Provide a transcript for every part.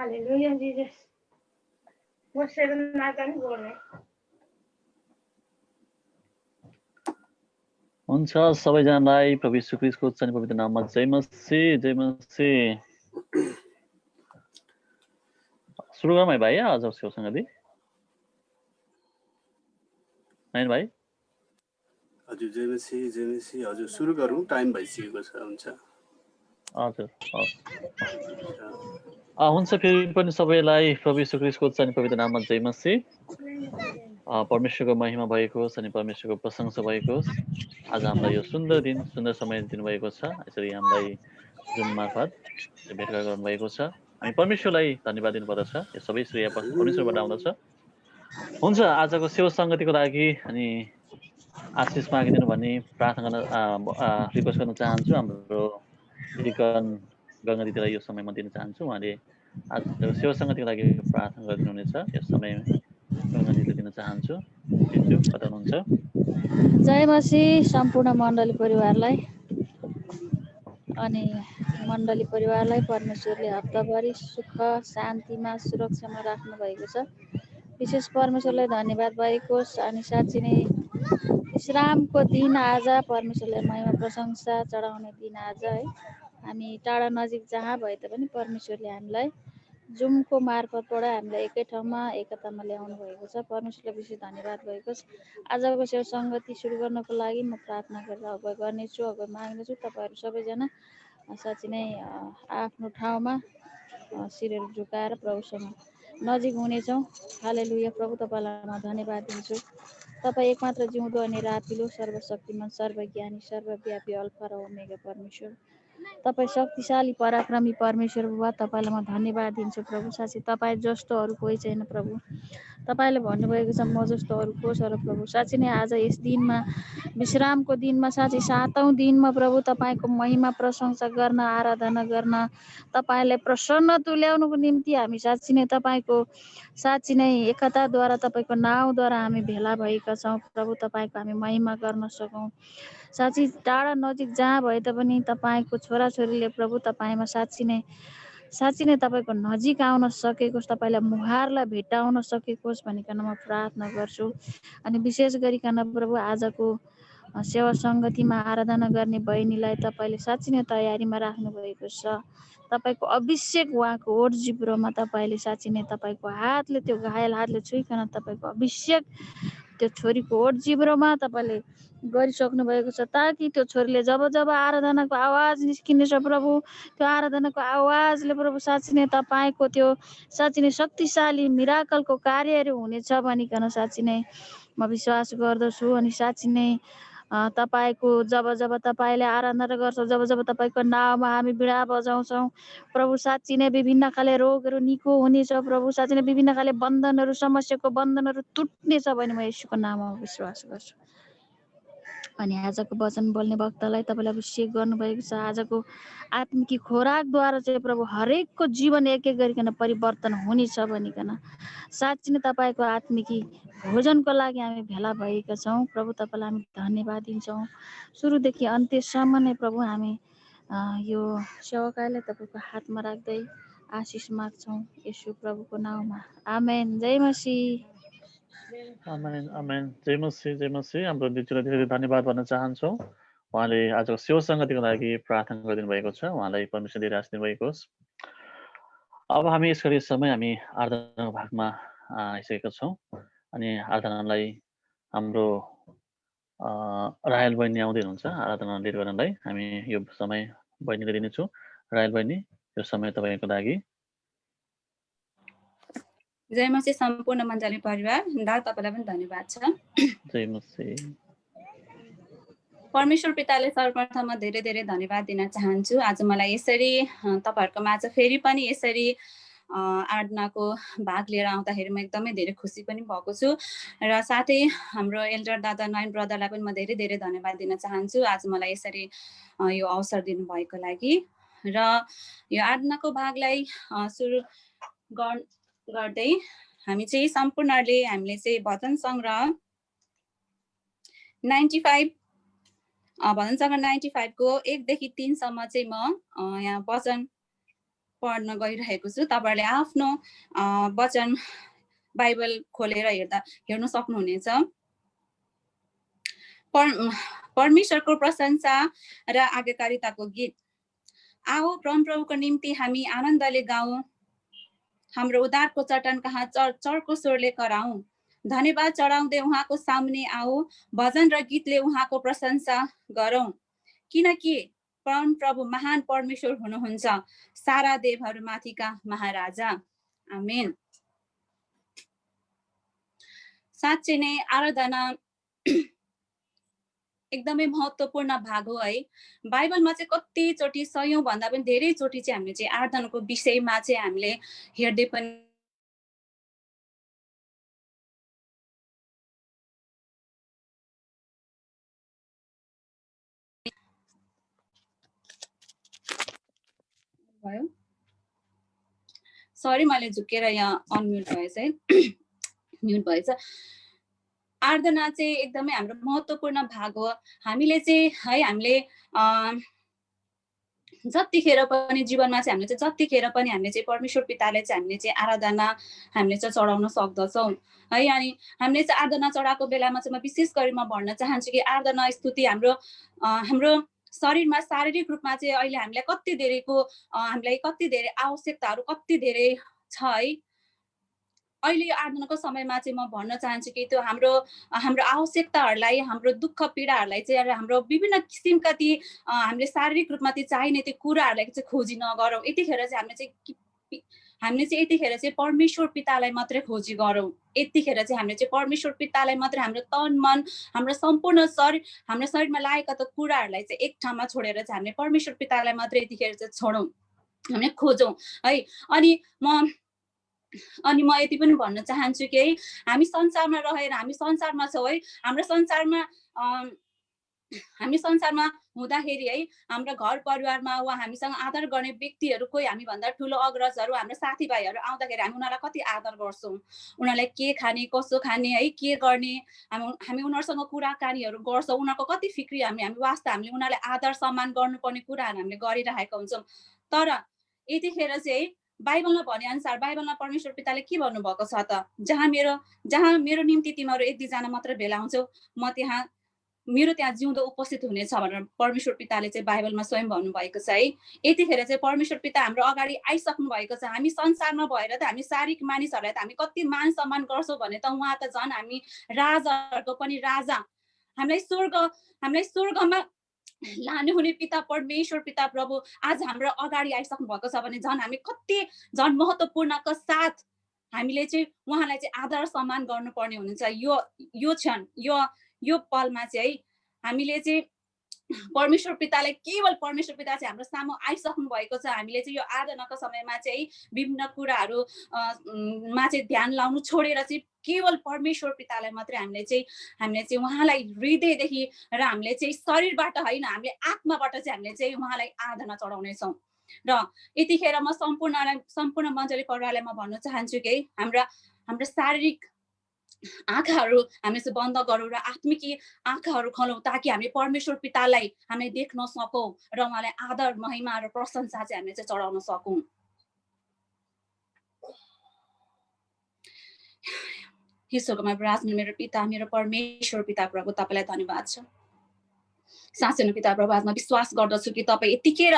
Hallelujah, Jesus. म 7 मार्का नि बोल्ने हुन्छ सबैजनालाई प्रभु यीशु ख्रीष्टको उच्च पवित्र नाममा जय मसीह जय मसीह। सुरु गरौँ है भाइ आज संगति हैन भाइ? हजुर जय मसीह हजुर सुरु गरौँ, टाइम भइसकेको छ। हुन्छ हजुर हुन्छ फेरि पनि सबैलाई प्रभु यीशु ख्रीष्टको उच्च पवित्र नाममा जय मसीह। परमेश्वरको महिमा भएको होस् अनि परमेश्वरको प्रशंसा भएको होस्। आज हामीलाई यो सुन्दर दिन सुन्दर समय दिनुभएको छ। यसरी हामीलाई जुम मार्फत भेटघाट गर्नुभएको छ। हामी परमेश्वरलाई धन्यवाद दिनुपर्दछ। यो सबै श्रेय परमेश्वरबाट आउँदछ। हुन्छ आजको सेवा सङ्गतिको लागि अनि आशिष मागिदिनु भन्ने प्रार्थना गर्न रिक्वेस्ट गर्न चाहन्छु। हाम्रो डिकन गङ्गा दिदीलाई यो समयमा दिन चाहन्छु। उहाँले आजको सेवा सङ्गतिको लागि प्रार्थना गरिदिनुहुनेछ। यस समय गङ्गा दिदीले दिन चाहन्छु। दिन्छु, कता हुनुहुन्छ? जय मसीह सम्पूर्ण मण्डली परिवारलाई अनि मण्डली परिवारलाई परमेश्वरले हप्ताभरि सुख शान्तिमा सुरक्षामा राख्नु भएको छ। विशेष परमेश्वरलाई धन्यवाद भएको होस्। अनि साँच्ची नै विश्रामको दिन आज परमेश्वरलाई महिमा प्रशंसा चढाउने दिन आज है। हामी टाढा नजिक जहाँ भए तापनि परमेश्वरले हामीलाई जुमको मार्फतबाट हामीलाई एकै ठाउँमा एकतामा ल्याउनु भएको छ। परमेश्वरलाई विशेष धन्यवाद भएको छ। आजको सेवा सङ्गति सुरु गर्नको लागि म प्रार्थना गरेर अगुवाई गर्नेछु, अगुवाई माग्नेछु। तपाईँहरू सबैजना साँच्ची नै आफ्नो ठाउँमा शिरहरू झुकाएर प्रभुसँग नजिक हुनेछौँ। हालेलुया। प्रभु तपाईँलाई म धन्यवाद दिन्छु। तपाईँ एकमात्र जिउँदो अनि रातिलो सर्वशक्तिमान सर्वज्ञानी सर्वव्यापी अल्फा र ओमेगा परमेश्वर, तपाईँ शक्तिशाली पराक्रमी परमेश्वर बुबा, तपाईँलाई म धन्यवाद दिन्छु प्रभु। साँच्चै तपाईँ जस्तो अरू कोही छैन प्रभु। तपाईँले भन्नुभएको छ म जस्तो अरू को छ र प्रभु। साँच्चै नै आज यस दिनमा विश्रामको दिनमा साँच्चै 7औं दिनमा प्रभु तपाईँको महिमा प्रशंसा गर्न आराधना गर्न तपाईँलाई प्रसन्न तुल्याउनुको निम्ति हामी साँच्ची नै तपाईँको साँच्ची नै एकताद्वारा तपाईँको नाउँद्वारा हामी भेला भएका छौँ प्रभु। तपाईँको हामी महिमा गर्न सकौँ। साँच्ची टाढा नजिक जहाँ भए तापनि तपाईँको छोराछोरीले प्रभु तपाईँमा साँच्ची नै तपाईँको नजिक आउन सकेको, तपाईँलाई मुहारलाई भेटाउन सकेको होस् भनिकन म प्रार्थना गर्छु। अनि विशेष गरिकन प्रभु आजको सेवा सङ्गतिमा आराधना गर्ने बहिनीलाई तपाईँले साँच्ची नै तयारीमा राख्नुभएको छ। तपाईँको अभिषेक उहाँको ओठ जिब्रोमा तपाईँले साँच्ची नै तपाईँको हातले त्यो घायल हातले छुइकन तपाईँको अभिषेक त्यो छोरीको ओठ जिब्रोमा तपाईँले गरिसक्नु भएको छ, ताकि त्यो छोरीले जब जब आराधनाको आवाज निस्किनेछ प्रभु, त्यो आराधनाको आवाजले प्रभु साँच्ची नै तपाईँको त्यो साँच्ची नै शक्तिशाली मिराकलको कार्यहरू हुनेछ भनिकन साँच्ची नै म विश्वास गर्दछु। अनि साँच्ची नै तपाईँको जब जब तपाईँले आराधना गर्छौँ, जब जब तपाईँको नाउँमा हामी बिडा बजाउँछौँ प्रभु, साँच्ची नै विभिन्न खाले रोगहरू निको हुनेछ प्रभु। साँच्ची नै विभिन्न खाले बन्धनहरू समस्याको बन्धनहरू टुट्नेछ भने म येशूको नाममा विश्वास गर्छु। अनि आजको वचन बोल्ने वक्तालाई तपाईँले अभिषेक गर्नुभएको छ। आजको आत्मिकी खोराकद्वारा चाहिँ प्रभु हरेकको जीवन एक एक गरिकन परिवर्तन हुनेछ भनिकन साँच्ची नै तपाईँको आत्मिकी भोजनको लागि हामी भेला भएका छौँ प्रभु। तपाईँलाई हामी धन्यवाद दिन्छौँ। सुरुदेखि अन्त्यसम्म नै प्रभु हामी यो सेवाकाईलाई तपाईँको हातमा राख्दै आशिष माग्छौँ येशू प्रभुको नाउँमा, आमेन। जय मसीह। आमेन आमेन। जय मसीह जय मसीह। हाम्रो दिदीलाई धेरै धन्यवाद भन्न चाहन्छौँ। उहाँले आजको सेवा सङ्गतिको लागि प्रार्थना गरिदिनु भएको छ। उहाँलाई परमेश्वर धेरै आशीष दिनुभएको होस्। अब हामी यसरी समय हामी आराधनाको भागमा आइसकेका छौँ। अनि आराधनालाई हाम्रो रायल बहिनी आउँदै हुनुहुन्छ आराधना लिड गर्नलाई। हामी यो समय बहिनीलाई दिनेछौँ। रायल बहिनी, यो समय तपाईँको लागि। जय मसीह सम्पूर्ण मण्डली परिवार, तपाईँलाई पनि धन्यवाद छ। जय मसीह। परमेश्वर पिताले सर्वप्रथममा धेरै धेरै धन्यवाद दिन चाहन्छु। आज मलाई यसरी तपाईँहरूको माझ फेरि पनि यसरी आराधनाको भाग लिएर आउँदाखेरि म एकदमै धेरै खुसी पनि भएको छु। र साथै हाम्रो एल्डर दादा नयन ब्रदरलाई पनि म धेरै धेरै धन्यवाद दिन चाहन्छु आज मलाई यसरी यो अवसर दिनुभएको लागि। र यो आराधनाको भागलाई सुरु गर्दै हामी चाहिँ सम्पूर्णले हामीले चाहिँ भजन सङ्ग्रह 95 भजन सङ्ग्रह 95 को 1 देखि 3 सम्म चाहिँ म यहाँ वचन पढ्न गइरहेको छु। तपाईहरुले आफ्नो वचन बाइबल खोलेर हेर्न सक्नुहुनेछ। परमेश्वरको प्रशंसा र आज्ञाकारिताको गीत। आओ परमप्रभुको निम्ति हामी आनन्दले गाउँ, हाम्रो उद्धारको चट्टान कहाँ चर्को स्वरले कराउँ। धन्यवाद चढाउँदै उहाँको सामुने आऊ, भजन र गीतले उहाँको प्रशंसा गरौँ, किनकि परमप्रभु महान परमेश्वर हुनुहुन्छ, सारा देवहरूमाथिका महाराजा। आमेन। साँच्चै नै आराधना एकदमै महत्त्वपूर्ण भाग हो है। बाइबलमा चाहिँ कतिचोटि 100औं भन्दा पनि धेरै चोटि चाहिँ हामीले चाहिँ आराधनाको विषयमा चाहिँ हामीले हेर्दै पनि भयो। सरी मैले झुकेर यहाँ अनम्युट भएछ है, म्युट भएछ। आराधना चाहिँ एकदमै हाम्रो महत्त्वपूर्ण भाग हो। हामीले चाहिँ है हामीले जतिखेर पनि जीवनमा चाहिँ हामीले चाहिँ जतिखेर पनि हामीले चाहिँ परमेश्वर पिताले चाहिँ हामीले चाहिँ आराधना हामीले चाहिँ चढाउन सक्दछौँ है। अनि हामीले चाहिँ आराधना चढाएको बेलामा चाहिँ म विशेष गरी म भन्न चाहन्छु कि आराधना स्तुति हाम्रो शरीरमा शारीरिक रूपमा चाहिँ अहिले हामीलाई कति धेरै आवश्यकताहरू कति धेरै छ है। अहिले यो आराधनाको समयमा चाहिँ म भन्न चाहन्छु कि त्यो हाम्रो आवश्यकताहरूलाई, हाम्रो दुःख पीडाहरूलाई चाहिँ हाम्रो विभिन्न किसिमका ती हामीले शारीरिक रूपमा ती चाहिने त्यो कुराहरूलाई चाहिँ खोजी नगरौँ। यतिखेर चाहिँ हामीले चाहिँ यतिखेर चाहिँ परमेश्वर पितालाई मात्रै खोजी गरौँ। यतिखेर चाहिँ हामीले चाहिँ परमेश्वर पितालाई मात्रै हाम्रो तन मन, हाम्रो सम्पूर्ण हाम्रो शरीरमा लागेका त कुराहरूलाई चाहिँ एक ठाउँमा छोडेर चाहिँ हामीले परमेश्वर पितालाई मात्रै यतिखेर चाहिँ छोडौँ, हामीले खोजौँ है। अनि म यति पनि भन्न चाहन्छु कि है, हामी संसारमा रहेर हामी संसारमा छौँ है। हामी संसारमा हुँदाखेरि है, हाम्रो घर परिवारमा वा हामीसँग आदर गर्ने व्यक्तिहरू, कोही हामीभन्दा ठुलो अग्रजहरू, हाम्रो साथीभाइहरू आउँदाखेरि हामी उनीहरूलाई कति आदर गर्छौँ, उनीहरूलाई के खाने कसो खाने है, के गर्ने, हामी उनीहरूसँग कुराकानीहरू गर्छौँ। उनीहरूको कति फिक्री हामीले उनीहरूलाई आदर सम्मान गर्नुपर्ने कुराहरू हामीले गरिरहेका हुन्छौँ। तर यतिखेर चाहिँ बाइबलमा भने अनुसार बाइबलमा परमेश्वर पिताले के भन्नुभएको छ त, जहाँ मेरो निम्ति तिमीहरू 1-2 जना मात्र भेला हुन्छौ, मेरो त्यहाँ जिउँदो उपस्थित हुनेछ भनेर परमेश्वर पिताले चाहिँ बाइबलमा स्वयं भन्नुभएको छ है। यतिखेर चाहिँ परमेश्वर पिता हाम्रो अगाडि आइसक्नु भएको छ। हामी संसारमा भएर त हामी शारीरिक मानिसहरूलाई त हामी कति मान सम्मान गर्छौँ भने त उहाँ त झन् हामी राजाहरूको पनि राजा, हामीलाई स्वर्गमा लानु हुने पिता परमेश्वर पिता प्रभु आज हाम्रो अगाडि आइसक्नु भएको छ भने झन् हामी कति झन् महत्त्वपूर्णका साथ हामीले चाहिँ उहाँलाई चाहिँ आदर सम्मान गर्नुपर्ने हुनुहुन्छ। यो क्षण यो पलमा चाहिँ है, हामीले चाहिँ परमेश्वर पितालाई केवल परमेश्वर पिता चाहिँ हाम्रो सामु आइसक्नु भएको छ। हामीले चाहिँ यो आराधनाको समयमा चाहिँ विभिन्न कुराहरू मा चाहिँ ध्यान लाउनु छोडेर चाहिँ केवल परमेश्वर पितालाई मात्रै हामीले चाहिँ उहाँलाई हृदयदेखि र हामीले चाहिँ शरीरबाट होइन, हामीले आत्माबाट चाहिँ हामीले चाहिँ उहाँलाई आराधना चढाउनेछौँ। र यतिखेर म सम्पूर्ण मण्डली परिवारलाई म भन्न चाहन्छु कि हाम्रो शारीरिक आँखाहरू हामीले चाहिँ बन्द गरौँ र आत्मिकी आँखाहरू खोलौँ, ताकि हामी परमेश्वर पितालाई हामीले देख्न सकौँ र उहाँलाई आदर महिमा र प्रशंसा चाहिँ हामीले चाहिँ चढाउन सकौँ। स्वर्गमा विराजमान मेरो पिता, मेरो परमेश्वर पिता प्रभु, तपाईँलाई धन्यवाद छ। साँच्चै पिता प्रभु, आज म विश्वास गर्दछु कि तपाईँ यतिखेर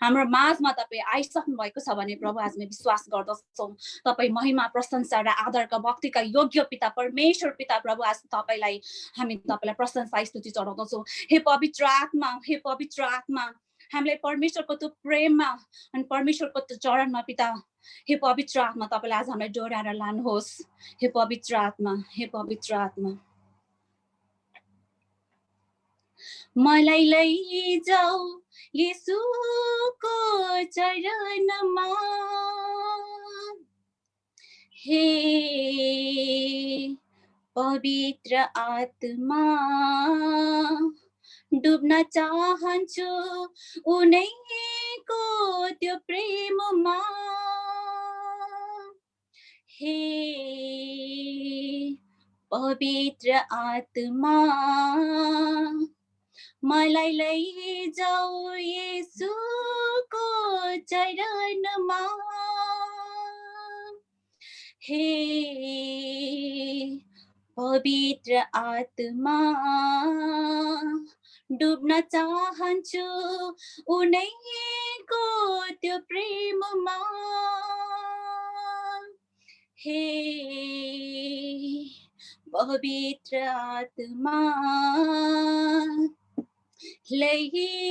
हाम्रो माझमा तपाईँ आइसक्नु भएको छ भने प्रभु आज म विश्वास गर्दछौँ तपाईँ महिमा प्रशंसा र आदरका भक्तिका योग्य पिता परमेश्वर पिता प्रभु, आज हामी तपाईँलाई प्रशंसा स्तुति चढाउँदछौँ। हे पवित्र आत्मा हामीलाई परमेश्वरको त्यो प्रेममा अनि परमेश्वरको त्यो चरणमा पिता, हे पवित्र आत्मा तपाईँले आज हामीलाई डोर्याएर लानुहोस्। हे पवित्र आत्मा मलाई लैजाऊ येशूको चरणमा, हे पवित्र आत्मा डुब्न चाहन्छु उनैको त्यो प्रेममा हे पवित्र आत्मा मलाई लैजाऊ येशूको चरणमा हे पवित्र आत्मा डुब्न चाहन्छु उनैको त्यो प्रेममा हे पवित्र आत्मा लैजाऊ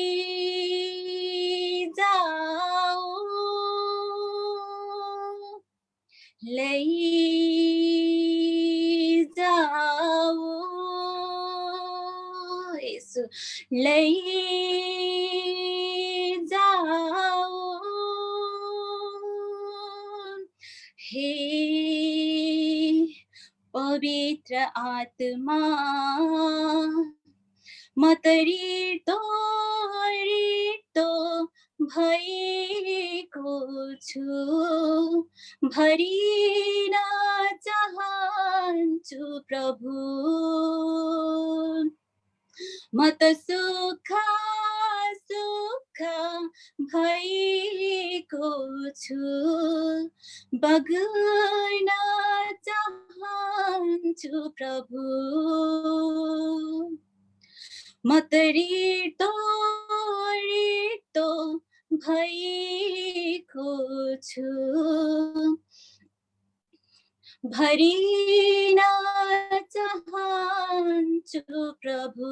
यसु लैजाऊ हे पवित्र आत्मा म रित्तो भएको छु भरिन चाहन्छु प्रभु म त सुख भएको छु बग्न चाहन्छु प्रभु म त रित्तो भएको छु भरिन चाहन्छु प्रभु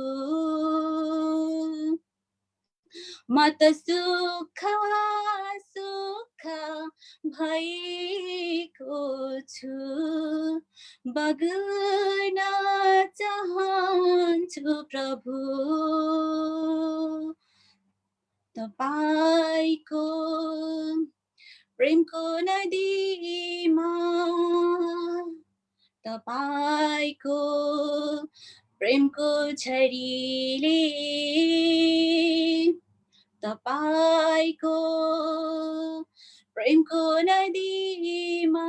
म त सुख भएको छु बग्न चाहन्छु प्रभु तपाईको प्रेमको नदीमा तपाईको प्रेमको झरीले तपाईको प्रेमको नदीमा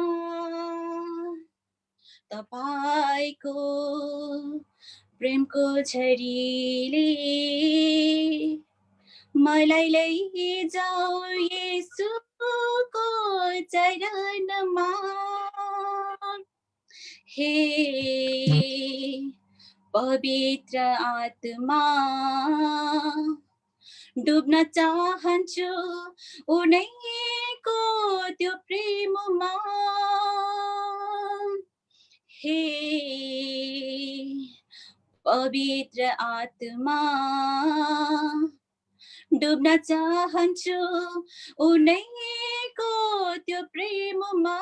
तपाईको प्रेमको झरीले मलाई लैजाऊ येशूको चरणमा हे पवित्र आत्मा डुब्न चाहन्छु उनैको त्यो प्रेममा हे पवित्र आत्मा डुब्न चाहन्छु उनैको त्यो प्रेममा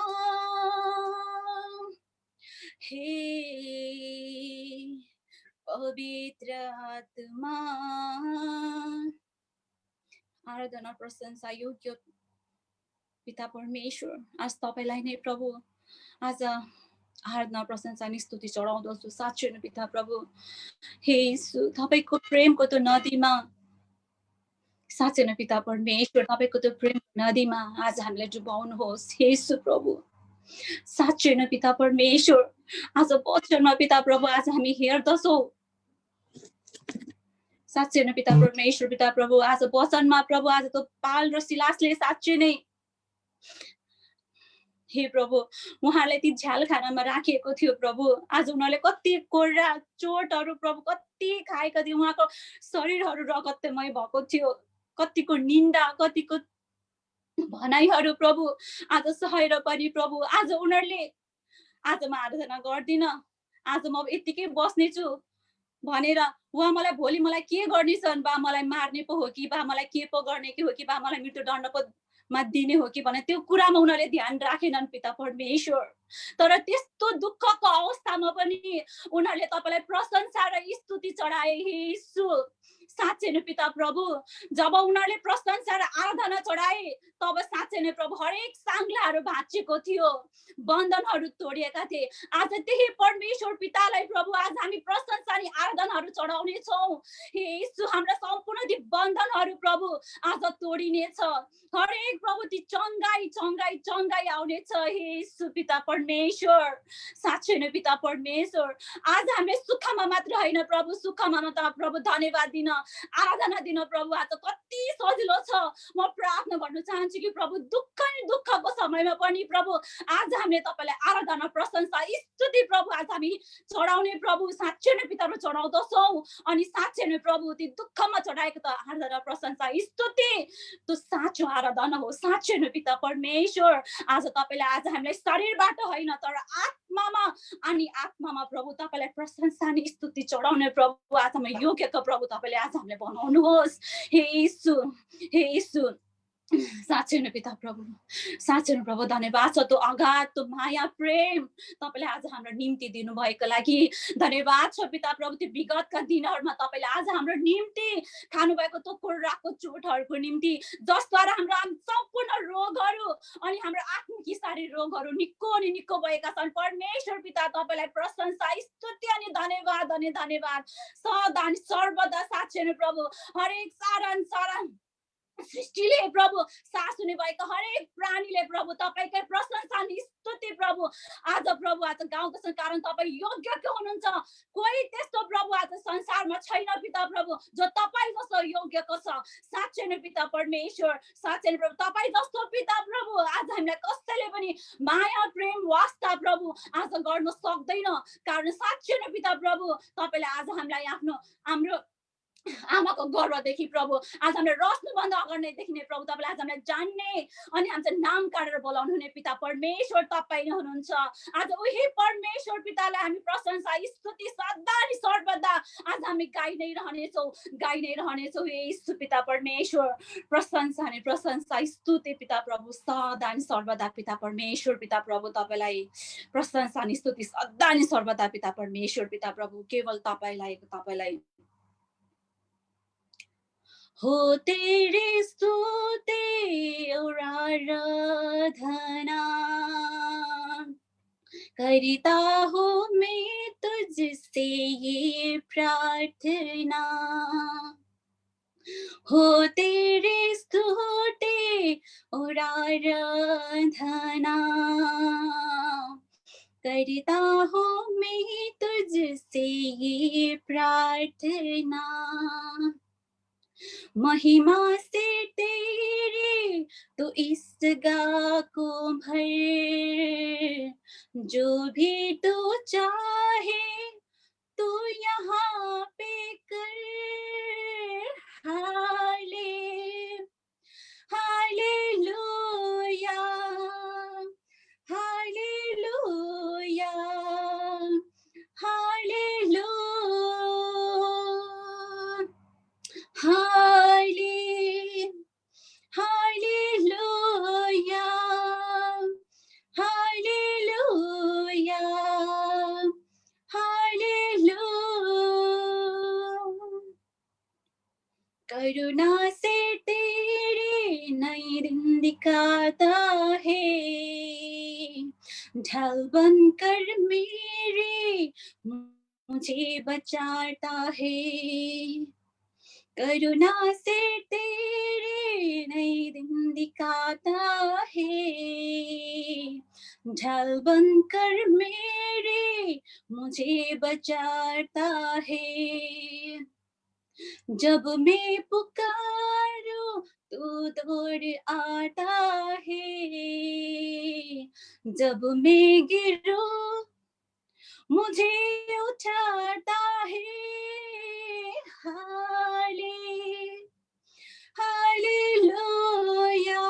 हे पवित्र आत्मा आराधना प्रशंसा योग्य पिता परमेश्वर आज तपाईलाई नै प्रभु आज आराधना प्रशंसा अनि स्तुति चढाउँदछु साँच्चै नै पिता प्रभु हे यीशु तपाईको प्रेमको त्यो नदीमा साँच्चै नै पिता परमेश्वर तपाईको त्यो प्रेम नदीमा आज हामीलाई डुबाउनुहोस् हे यीशु प्रभु साँच्चै नै पिता परमेश्वर आज वचनमा पिता प्रभु आज हामी हेर्दछौँ साँच्चै नै पिता परमेश्वर पिता प्रभु आज वचनमा प्रभु आज त पाल र सिलासले साँच्चै नै हे प्रभु उहाँलाई ती झ्यालखानामा राखिएको थियो प्रभु आज उनीहरूले कति कोर्रा चोटहरू प्रभु कति खाएका थिए उहाँको शरीरहरू रगतमय भएको थियो कतिको निन्दा कतिको भनाइहरू प्रभु आज सहेर पनि प्रभु आज उनीहरूले आज म आराधना गर्दिन आज म यतिकै बस्नेछु भनेर उहाँ मलाई भोलि मलाई के गर्नेछन् बा मलाई मार्ने पो हो कि बा मलाई के पो गर्ने कि हो कि बा मलाई मृत्युदण्ड पो मा दिने हो कि भने त्यो कुरामा उनीहरूले ध्यान राखेनन् पिता परमेश्वर तर त्यस्तो दुःखको अवस्थामा पनि उनीहरूले तपाईलाई प्रशंसा र स्तुति चढाए हे यीशु साँच्चै नै पिता प्रभु जब उनीहरूले प्रशंसा र आराधना चढाए तब साँच्चै नै प्रभु हरेक साङ्लाहरू भाँचिएको थियो, बन्धनहरू तोडिएका थिए। आज त्यही परमेश्वर पितालाई प्रभु आज हामी प्रशंसा अनि आराधनाहरू चढाउने छौँ। हे यीशु हाम्रा सम्पूर्ण ती बन्धनहरू प्रभु आज तोडिनेछ। हरेक प्रभु ती चङ्गाई आउनेछ। हे यीशु पिता परमेश्वर साँच्चै नै पिता परमेश्वर आज हामीले सुखमा मात्र होइन प्रभु, सुखमा मात्र प्रभु धन्यवाद दिन आराधना दिन प्रभु आज कति सजिलो छ। म प्रार्थना गर्न चाहन्छु कि प्रभु दुःखको समयमा पनि प्रभु आज हामीले तपाईँलाई आराधना प्रशंसा स्तुति प्रभु आज हामी चढाउने प्रभु साँच्चै नै पितामा चढाउँदछौँ। अनि साँच्चै नै प्रभु ती दुःखमा चढाएको त आराधना प्रशंसा स्तुति त्यो साँचो आराधना हो। साँच्चै नै पिता परमेश्वर आज तपाईँले आज हामीलाई शरीरबाट होइन तर आत्मामा प्रभु तपाईँलाई प्रशंसा अनि स्तुति चढाउने प्रभु आज म योग्यको प्रभु तपाईँले आज हामीलाई बनाउनुहोस्। हे यीशु साँच्चै नै पिता प्रभु साँच्चै नै प्रभु धन्यवाद छ त्यो अगाध त्यो माया प्रेम तपाईँले आज हाम्रो निम्ति दिनुभएको लागि धन्यवाद छ पिता प्रभु। त्यो विगतका दिनहरूमा तपाईँले आज हाम्रो निम्ति खानुभएको त्यो कुराको चोटहरूको निम्ति जसद्वारा हाम्रो सम्पूर्ण रोगहरू अनि हाम्रो आत्मिक शारीरिक रोगहरू निको भएका छन्। परमेश्वर पिता तपाईँलाई प्रशंसा स्तुति अनि धन्यवाद सदा अनि सर्वदा साँच्चै नै प्रभु हरेक सारा सृष्टिले प्रभु सास हुने भएको हरेक प्राणीले प्रभु तपाईँकै प्रशंसा अनि स्तुति प्रभु आज गाउँदछन् कारण तपाईँ योग्यको हुनुहुन्छ। कोही त्यस्तो प्रभु आज संसारमा छैन पिता प्रभु जो तपाईँ जस्तो योग्यको छ। साँच्चै नै पिता परमेश्वर साँच्चै नै प्रभु तपाईँ जस्तो पिता प्रभु आज हामीलाई कसैले पनि माया प्रेम वास्ता प्रभु आज गर्न सक्दैन। कारण साँच्चै नै पिता प्रभु तपाईँले आज हामीलाई हाम्रो आमाको गर्भदेखि प्रभु आज हामीले रच्नुभन्दा अगाडि नै देखिने प्रभु तपाईँले आज हामीलाई जान्ने अनि हाम्रो नाम काटेर बोलाउनु हुने पिता परमेश्वर तपाईँ नै हुनुहुन्छ। आज उही परमेश्वर पितालाई हामी प्रशंसा स्तुति सदा अनि सर्वदा आज हामी गाइ नै रहनेछौँ। हे यीशु पिता परमेश्वर प्रशंसा स्तुति पिता प्रभु सदा अनि सर्वदा पिता परमेश्वर पिता प्रभु तपाईँलाई प्रशंसा अनि स्तुति सदा अनि सर्वदा पिता परमेश्वर पिता प्रभु केवल तपाईँलाई हो तेरी स्तुति और आराधना करता हूँ मैं तुझसे ये प्रार्थना। हो तेरी स्तुति और आराधना करता हूँ मैं तुझसे ये प्रार्थना। महिमा से तेरे तो इस गा को भर, जो भी तू चाहे तू यहाँ पे कर। हालेलुया हालेलुया हालेलुया हालेलुया हालेलुया हालेलुया। करुणा से तेरे नए दिन दिखाता है, ढल बनकर मेरे मुझे बचाता है। करुणा से तेरे नए दिन दिखाता है, ढल बनकर मेरे मुझे बचाता है। जब मैं पुकारूं तो दौड़ आता है, जब मैं गिरूं मुझे उठाता है। हालेलुया हालेलुया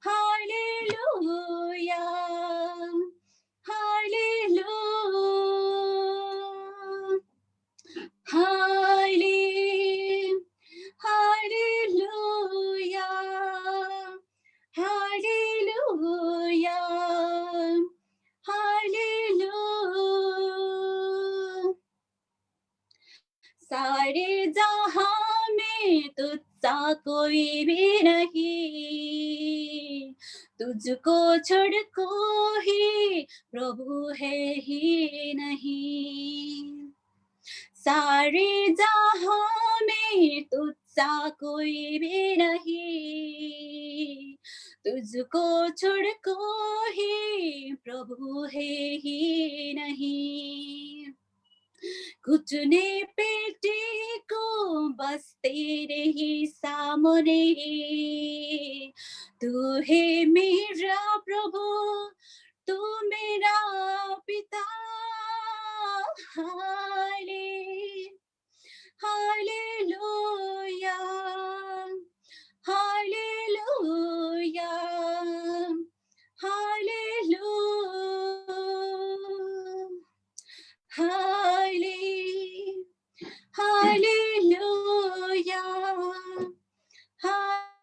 हालेलुया हालेलुया हालेलुया। जहाँ में तुझसा कोई भी नहीं, तुझको छोड़ कोई प्रभु है ही नहीं। सारे जहाँ में तुझसा कोई भी नहीं, तुझको छोड़ कोई प्रभु है ही नहीं। घुटने पे टेको बस तेरे ही सामने, तू है मेरा प्रभु, तू मेरा पिता। हालेलुया, हालेलुया, हालेलुया,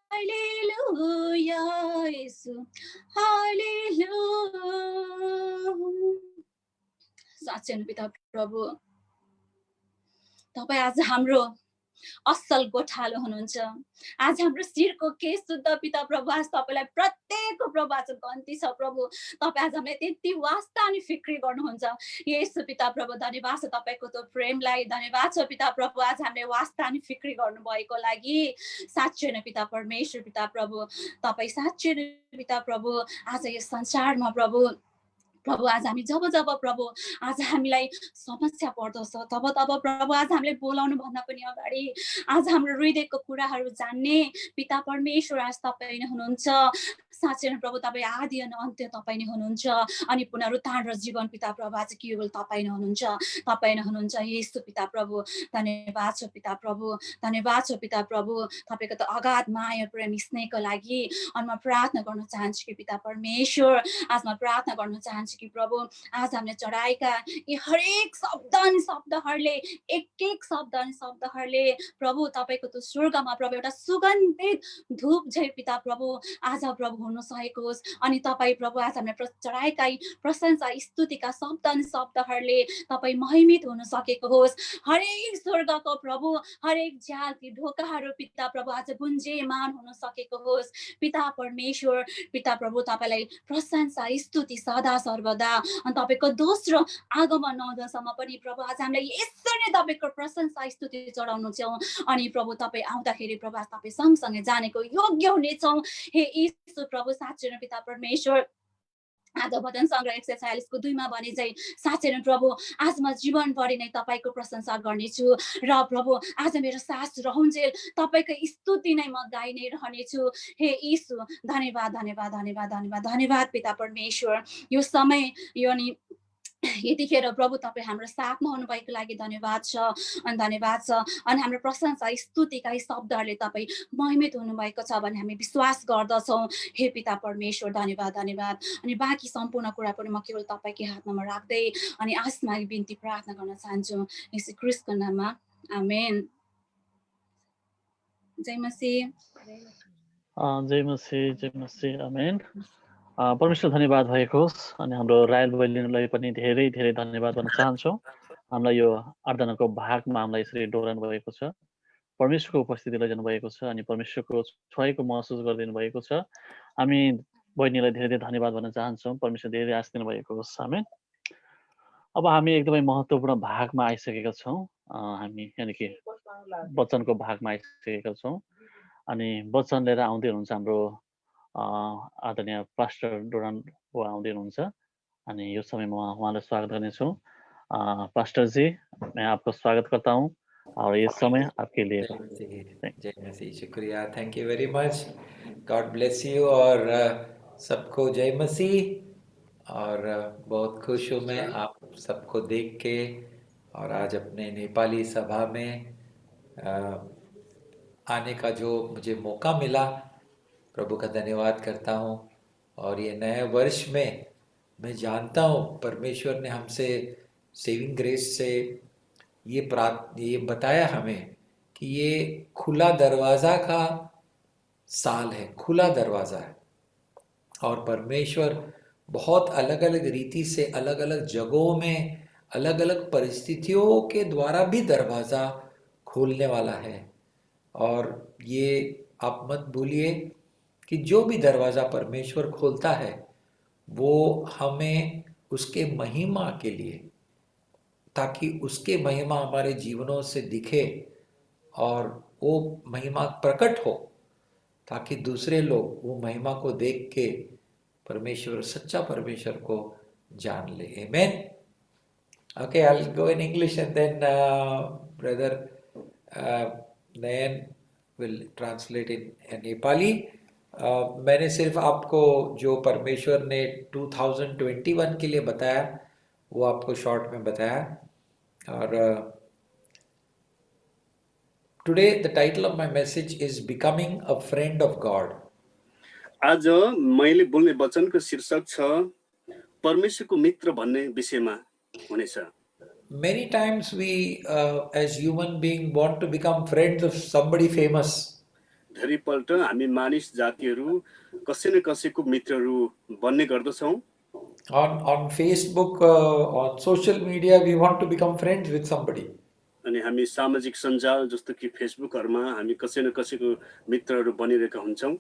हालेलुया यीशु, हालेलुया। साँच्चै नै पिता प्रभु, तपाईँ आज हाम्रो असल गोठालो हुनुहुन्छ। आज हाम्रो शिरको केश शुद्ध पिता प्रभु, आज तपाईलाई प्रत्येकको प्रभु आज गन्ती छ प्रभु। तपाईँ आज हामीलाई त्यति वास्ता अनि फिक्री गर्नुहुन्छ। येशू पिता प्रभु, धन्यवाद छ तपाईँको त्यो प्रेमलाई, धन्यवाद छ पिता प्रभु आज हामीले वास्ता अनि फिक्री गर्नुभएको लागि। साँच्चै नै पिता परमेश्वर पिता प्रभु, तपाईँ साँच्चै नै पिता प्रभु आज यस संसारमा प्रभु आज हामी जब प्रभु आज हामीलाई समस्या पर्दछ तब प्रभु आज हामीले बोलाउनु भन्दा पनि अगाडि आज हाम्रो हृदयको कुराहरू जान्ने पिता परमेश्वर आज तपाईँ नै हुनुहुन्छ। साँच्चै नै प्रभु तपाईँ आदि अनि अन्त्य तपाईँ नै हुनुहुन्छ, अनि पुनरुत्थान र जीवन पिता प्रभु आज केवल तपाईँ नै हुनुहुन्छ, तपाईँ नै हुनुहुन्छ। येशू पिता प्रभु धन्यवाद छ पिता प्रभु, धन्यवाद छ पिता प्रभु तपाईको त अगाध माया प्रेम स्नेहको लागि। अनि म प्रार्थना गर्न चाहन्छु कि पिता परमेश्वर आज म प्रार्थना गर्न चाहन्छु कि प्रभु आज हामीले चढाएका यी हरेक शब्दहरूले एक शब्दहरूले प्रभु तपाईको त्यो स्वर्गमा प्रभु एउटा सुगन्धित धूप झै पिता प्रभु आज प्रभु हुन सकेको होस्। अनि तपाईँ प्रभु आज हामीले चढाएका प्रशंसा स्तुतिका शब्दहरूले तपाईँ महिमित हुन सकेको होस्। हरेक स्वर्गको प्रभु हरेक जालकी ढोकाहरू पिता प्रभु आज गुन्जेमान हुन सकेको होस्। पिता परमेश्वर पिता प्रभु तपाईलाई प्रशंसा स्तुति सदा सर्वदा। अनि तपाईको दोस्रो आगमन नहुँदासम्म पनि प्रभु आज हामीलाई यसरी तपाईको प्रशंसा स्तुति चढाउनु छौँ। अनि प्रभु तपाईँ आउँदाखेरि प्रभु आज तपाईँ सँगसँगै जानेको योग्य हुनेछौँ। हे यीशु प्रभु साँच्चै नै पिता परमेश्वर आज वचन सङ्ग्रह 146 को 2 मा भने चाहिँ साँच्चै नै प्रभु आज म जीवनभरि नै तपाईको प्रशंसा गर्नेछु र प्रभु आज मेरो सास रहउन्जेल तपाईको स्तुति नै म गाइ नै रहनेछु। हे यीशु धन्यवाद धन्यवाद धन्यवाद धन्यवाद धन्यवाद पिता परमेश्वर। यो समय यो नि यतिखेर प्रभु तपाईँ हाम्रो साथमा हुनुभएको लागि धन्यवाद छ अनि धन्यवाद छ। अनि हाम्रो प्रशंसा स्तुतिका शब्दहरूले तपाईँ महिमित हुनुभएको छ भन्ने हामी विश्वास गर्दछौँ। हे पिता परमेश्वर धन्यवाद धन्यवाद। अनि बाँकी सम्पूर्ण कुरा पनि म केवल तपाईँकै हातमा म राख्दै अनि आसमा बिन्ती प्रार्थना गर्न चाहन्छु यीशु ख्रीष्टको नाममा, आमेन। जय मसीह। जय मसीह, जय मसीह, आमेन। परमेश्वर धन्यवाद भएको होस्। अनि हाम्रो रायल बहिनीलाई पनि धेरै धेरै धन्यवाद भन्न चाहन्छौँ। हामीलाई यो आराधनाको भागमा हामीलाई यसरी डोराउनु भएको छ, परमेश्वरको उपस्थिति लैजानु भएको छ अनि परमेश्वरको छोएको महसुस गरिदिनु भएको छ। हामी बहिनीलाई धेरै धेरै धन्यवाद भन्न चाहन्छौँ। परमेश्वर धेरै आशिष दिनु भएको होस्, आमेन। अब हामी एकदमै महत्त्वपूर्ण भागमा आइसकेका छौँ। हामी यानि कि वचनको भागमा आइसकेका छौँ। अनि वचन लिएर आउँदै हुनुहुन्छ हाम्रो आदरणीय पास्टर डोरान आउँदै हुनुहुन्छ। अनि यो समयमा उहाँलाई स्वागत गर्नेछौँ। पास्टर जी, मैं आपको स्वागत करता हूँ और ये समय आपके लिए। जय मसीह, शुक्रिया, thank you very much, God bless you. और सबको जय मसीह। और बहुत खुश हूँ मैं आप सबको देख के और आज अपने नेपाली सभा में आने का जो मुझे मौका मिला, प्रभु का धन्यवाद करता हूँ। और ये नए वर्ष में मैं जानता हूँ परमेश्वर ने हमसे सेविंग ग्रेस से ये बताया हमें कि ये खुला दरवाज़ा का साल है, खुला दरवाज़ा है। और परमेश्वर बहुत अलग अलग रीति से अलग अलग जगहों में अलग अलग परिस्थितियों के द्वारा भी दरवाज़ा खोलने वाला है। और ये आप मत भूलिए कि जो भी दरवाज़ा परमेश्वर खोलता है वो हमें उसके महिमा के लिए, ताकि उसके महिमा हमारे जीवनों से दिखे और वो महिमा प्रकट हो, ताकि दूसरे लोग वो महिमा को देख के परमेश्वर, सच्चा परमेश्वर को जान ले। Amen. Okay, I'll go in English and then brother Nayan will translate in Nepali. मैंने सिर्फ आपको जो परमेश्वर ने 2021 के लिए बताया वो आपको शॉर्ट में बताया। और today the title of my message is Becoming a Friend of God. आज मैले बोल्ने वचनको शीर्षक छ परमेश्वरको मित्र भन्ने विषयमा हुनेछ। Many times we as human being want to become friends of somebody famous. धेरैपल्ट हामी मानिस जातिहरू कसै न कसैको मित्रहरू बन्ने गर्दछौँ। On Facebook, on social media, we want to become friends with somebody. अनि हामी सामाजिक सञ्जाल जस्तो कि फेसबुकहरुमा हामी कसै न कसैको मित्रहरू बनिरहेका हुन्छौँ।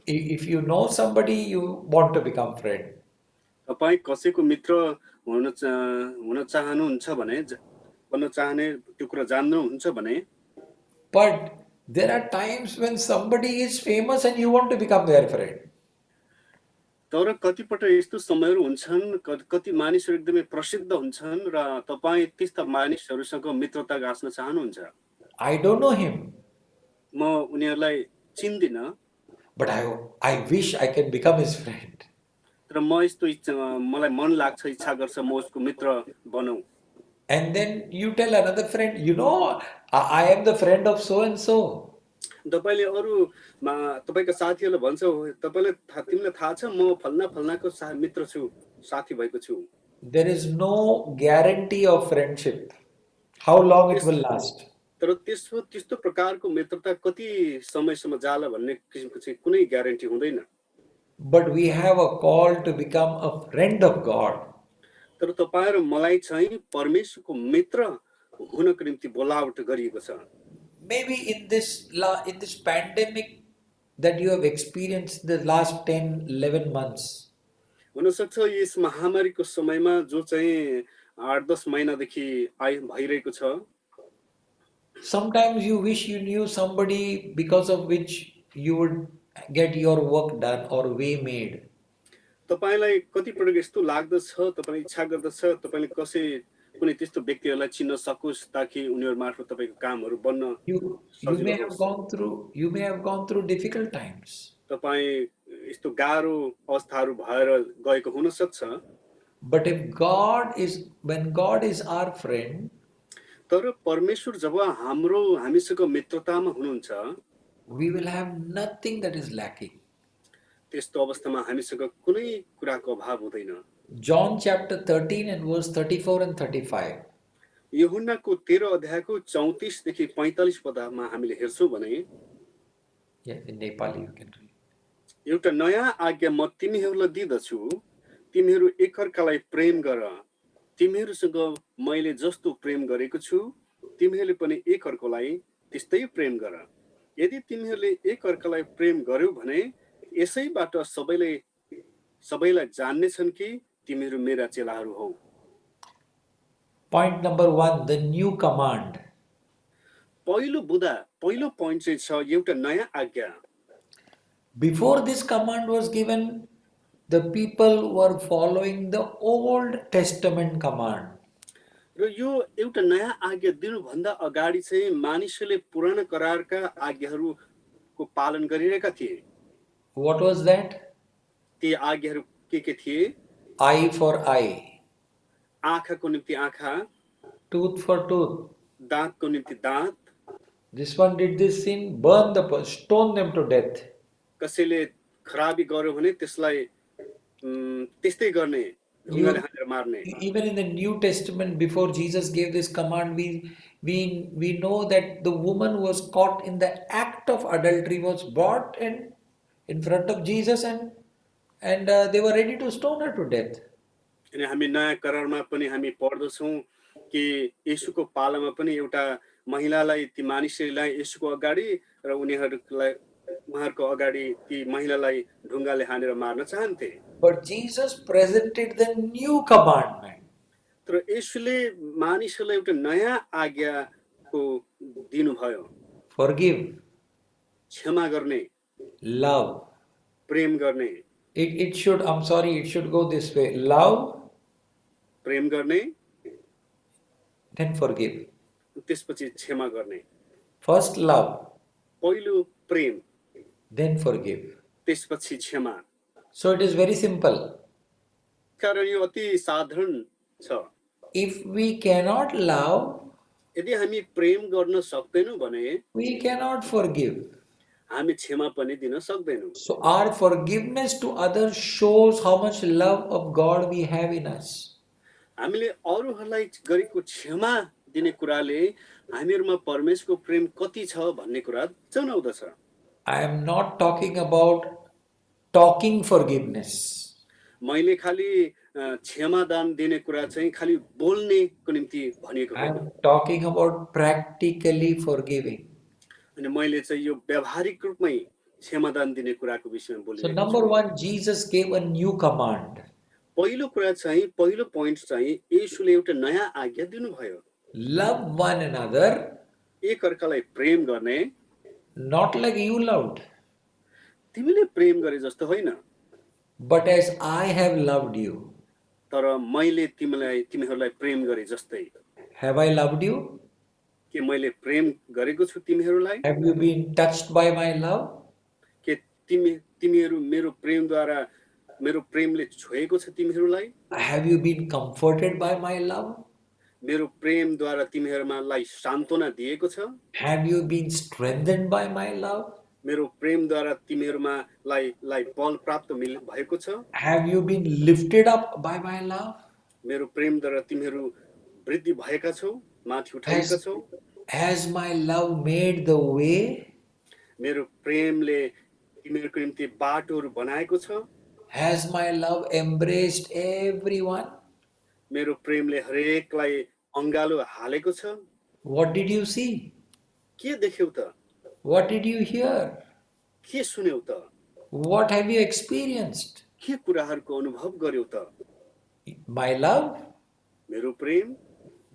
If you know somebody, you want to become friend. तपाई कसैको मित्र हुन चाहनुहुन्छ भने, बन्न चाहने त्यो कुरा जान्नुहुन्छ भने, But there are times when somebody is famous and you want to become their friend. तर कतिपल्ट यस्तो समयहरू हुन्छन् कति मानिसहरू एकदमै प्रसिद्ध हुन्छन् र तपाई त्यस्ता मानिसहरूसँग मित्रता गाँच्न चाहनुहुन्छ। I don't know him, म उनीहरूलाई चिन्दिन, but I wish I can become his friend. तर म यस्तो मलाई मन लाग्छ, इच्छा गर्छ म उसको मित्र बनौं। And then you tell another friend, you know, I am the friend of so and so. तपाईले अरूमा तपाईका साथीहरुलाई भन्छ, तिमीलाई थाहा छ म फल्ना फल्नाको मित्र छु, साथी भएको छु। There is no guarantee of friendship, how long it will last. तर त्यस्तो प्रकारको मित्रता कति समयसम्म जाला भन्ने किसिमको चाहिँ कुनै ग्यारेन्टी हुँदैन। But we have a call to become a friend of God. तर तपाई र मलाई चाहिँ परमेश्वरको मित्र हुनको निम्ति बोलावट गरिएको छ। Maybe in this pandemic that you have experienced the last 10-11 months, हुन सक्छ यस महामारीको समयमा जो चाहिँ 8-10 महिनादेखि भइरहेको छ, sometimes you wish you knew somebody because of which you would get your work done or way made. तपाईलाई कति पटक यस्तो लाग्दछ, तपाईले इच्छा गर्दछ तपाईले कसै कुनै त्यस्तो व्यक्तिहरूलाई चिन्न सकोस् ताकि उनीहरु मार्फत तपाईको कामहरु बन्न You may have gone through difficult times. तपाई यस्तो गाह्रो अवस्थाहरु भएर गएको हुन सक्छ। But when God is our friend, तर परमेश्वर जब हामीसँग मित्रतामा हुनुहुन्छ, we will have nothing that is lacking. त्यस्तो अवस्थामा हामीसँग कुनै कुराको अभाव हुँदैन। John chapter 13 and verse 34 and 35. यूहन्नाको 13 अध्यायको 34 देखि 45 पदमा हामीले हेर्छौं भने, in Nepali you can read. एउटा नयाँ आज्ञा म तिमीहरूलाई दिदछु, तिमीहरू एकअर्कालाई प्रेम गर। तिमीहरूसँग मैले जस्तो प्रेम गरेको छु, तिमीहरूले पनि एकअर्कालाई त्यस्तै प्रेम गर। यदि तिमीहरूले एकअर्कालाई प्रेम गर्यौ भने यसैबाट सबैलाई जान्नेछन् कि तिमीहरू मेरा चेलाहरू हौ। Point number 1, the new command. पहिलो पोइन्ट चाहिँ छ एउटा नयाँ आज्ञा। Before this command was given, the people were following the Old Testament command. र यो एउटा नयाँ आज्ञा दिनु भन्दा अगाडि चाहिँ मानिसहरूले पुरानो करारका आज्ञाहरूको पालन गरिरहेका थिए। What was that? ती आज्ञाहरू के थिए? Eye for eye, आँखाको निम्ति आँखा, tooth for tooth. दाँतको निम्ति दाँत। This one did this sin, burn the person, stone them to death. कसैले खराबी गर्यो भने त्यसलाई त्यस्तै गर्ने, ढुङ्गाले हानेर मार्ने। Even in the New Testament, before Jesus gave this command, we know that the woman was caught in the act of adultery, was brought in front of Jesus, and they were ready to stone her to death. अनि हामी नयाँ करारमा पनि हामी पढ्दछौं कि येशूको पालामा पनि एउटा महिलालाई ती मानिसहरूलाई यसुको अगाडि र उहाँहरूको अगाडि ती महिलालाई ढुङ्गाले हानेर मार्न चाहन्थे। But Jesus presented the new commandment. तर यसुले मानिसहरूलाई एउटा नयाँ आज्ञाको दिनुभयो। Forgive, क्षमा गर्ने, love. प्रेम गर्ने, It should, I'm sorry, it should go this way. Love, प्रेम गर्ने, then forgive. त्यसपछि क्षमा गर्ने। First love, पहिलो प्रेम, then forgive. त्यसपछि क्षमा। So it is very simple. कारण यो अति साधारण छ। If we cannot love, यदि हामी प्रेम गर्न सक्दैनौँ भने we cannot forgive. हामी क्षमा पनि दिन सक्दैनौँ। So our forgiveness to others shows how much love of God we have in us. हामीले अरूहरूलाई गरेको क्षमा दिने कुराले हामीहरूमा परमेश्वरको प्रेम कति छ भन्ने कुरा जनाउँदछ। I am not talking about talking forgiveness. मैले खालि क्षमादान दिने कुरा चाहिँ खालि बोल्नेको निम्ति भनिएको I होइन। am talking about practically forgiving. अनि मैले चाहिँ यो व्यावहारिक रूपमै क्षमादान दिने कुराको विषयमा So बोलिरहेको number छु। one, Jesus gave a new command. पहिलो कुरा चाहिँ पहिलो पोइन्ट चाहिँ येशूले एउटा नयाँ आज्ञा दिनुभयो। Love one another, एक अर्कालाई प्रेम गर्ने, not like you loved, तिमीले प्रेम गरे जस्तो होइन, but as I have loved you. तर मैले तिमीहरूलाई प्रेम गरे जस्तै। Have I loved you? के मैले प्रेम गरेको छु तिमीहरूलाई? Have you been touched by my love? के तिमीहरू मेरो प्रेमले छोएको छ तिमीहरूलाई? Have you been comforted by my love? मेरो प्रेमद्वारा तिमीहरूलाई सान्त्वना दिएको छ? Have you been strengthened by my love? मेरो प्रेमद्वारा तिमीहरूमालाई बल प्राप्त भएको छ? Have you been lifted up by my love? मेरो प्रेमद्वारा तिमीहरू वृद्धि भएका छौ, माथि उठाएका छौ? Has my love made the way? मेरो प्रेमले तिमीहरूको निम्ति बाटोहरू बनाएको छ? Has my love embraced everyone? मेरो प्रेमले हरेकलाई अङ्गालो हालेको छ? What did you see? के देख्यौ त? What did you hear? के सुन्यौ त? What have you experienced? के कुराहरूको अनुभव गर्यौ त? My love? मेरो प्रेम?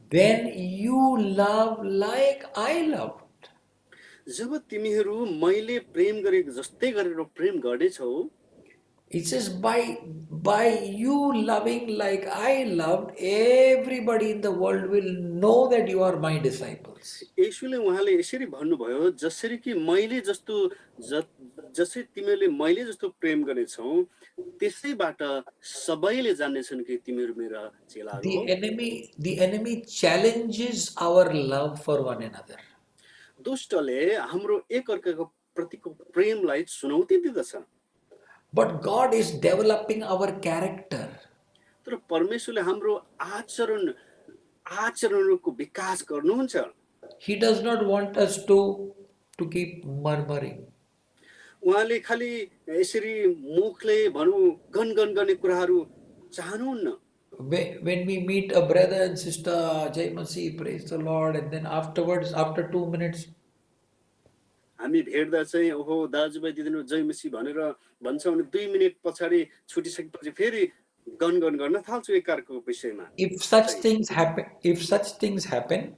Then you love like I loved. जब तिमीहरू मैले प्रेम गरेको जस्तै गरेर प्रेम गर्नेछौ, It says by you loving like I loved, everybody in the world will know that you are my disciples. येशूले उहाँले यसरी भन्नुभयो, जसरी कि जसरी तिमीहरूले मैले जस्तो प्रेम गर्नेछौ, त्यसैबाट सबैले जान्नेछन् कि तिमीहरू मेरा चेलाहरू हो। The enemy challenges our love for one another. दुष्टले हाम्रो एक अर्काको प्रतिको प्रेमलाई चुनौती दिँदछ। But God is developing our character. तर परमेश्वरले हाम्रो आचरणको विकास गर्नुहुन्छ। He does not want us to keep murmuring. उहाँले खालि यसरी मुखले भनौँ गनगन गर्ने कुराहरू चाहनुहुन्न। When we meet a brother and sister, Jai Masih, praise the Lord, and then afterwards, after 2 minutes, हामी भेट्दा चाहिँ ओहो दाजुभाइ दिदीहरू जय मसीह भनेर भन्छौँ अनि 2 मिनेट पछाडि छुटिसकेपछि फेरि गनगन गर्न थाल्छौँ एकअर्काको विषयमा। if such things happen,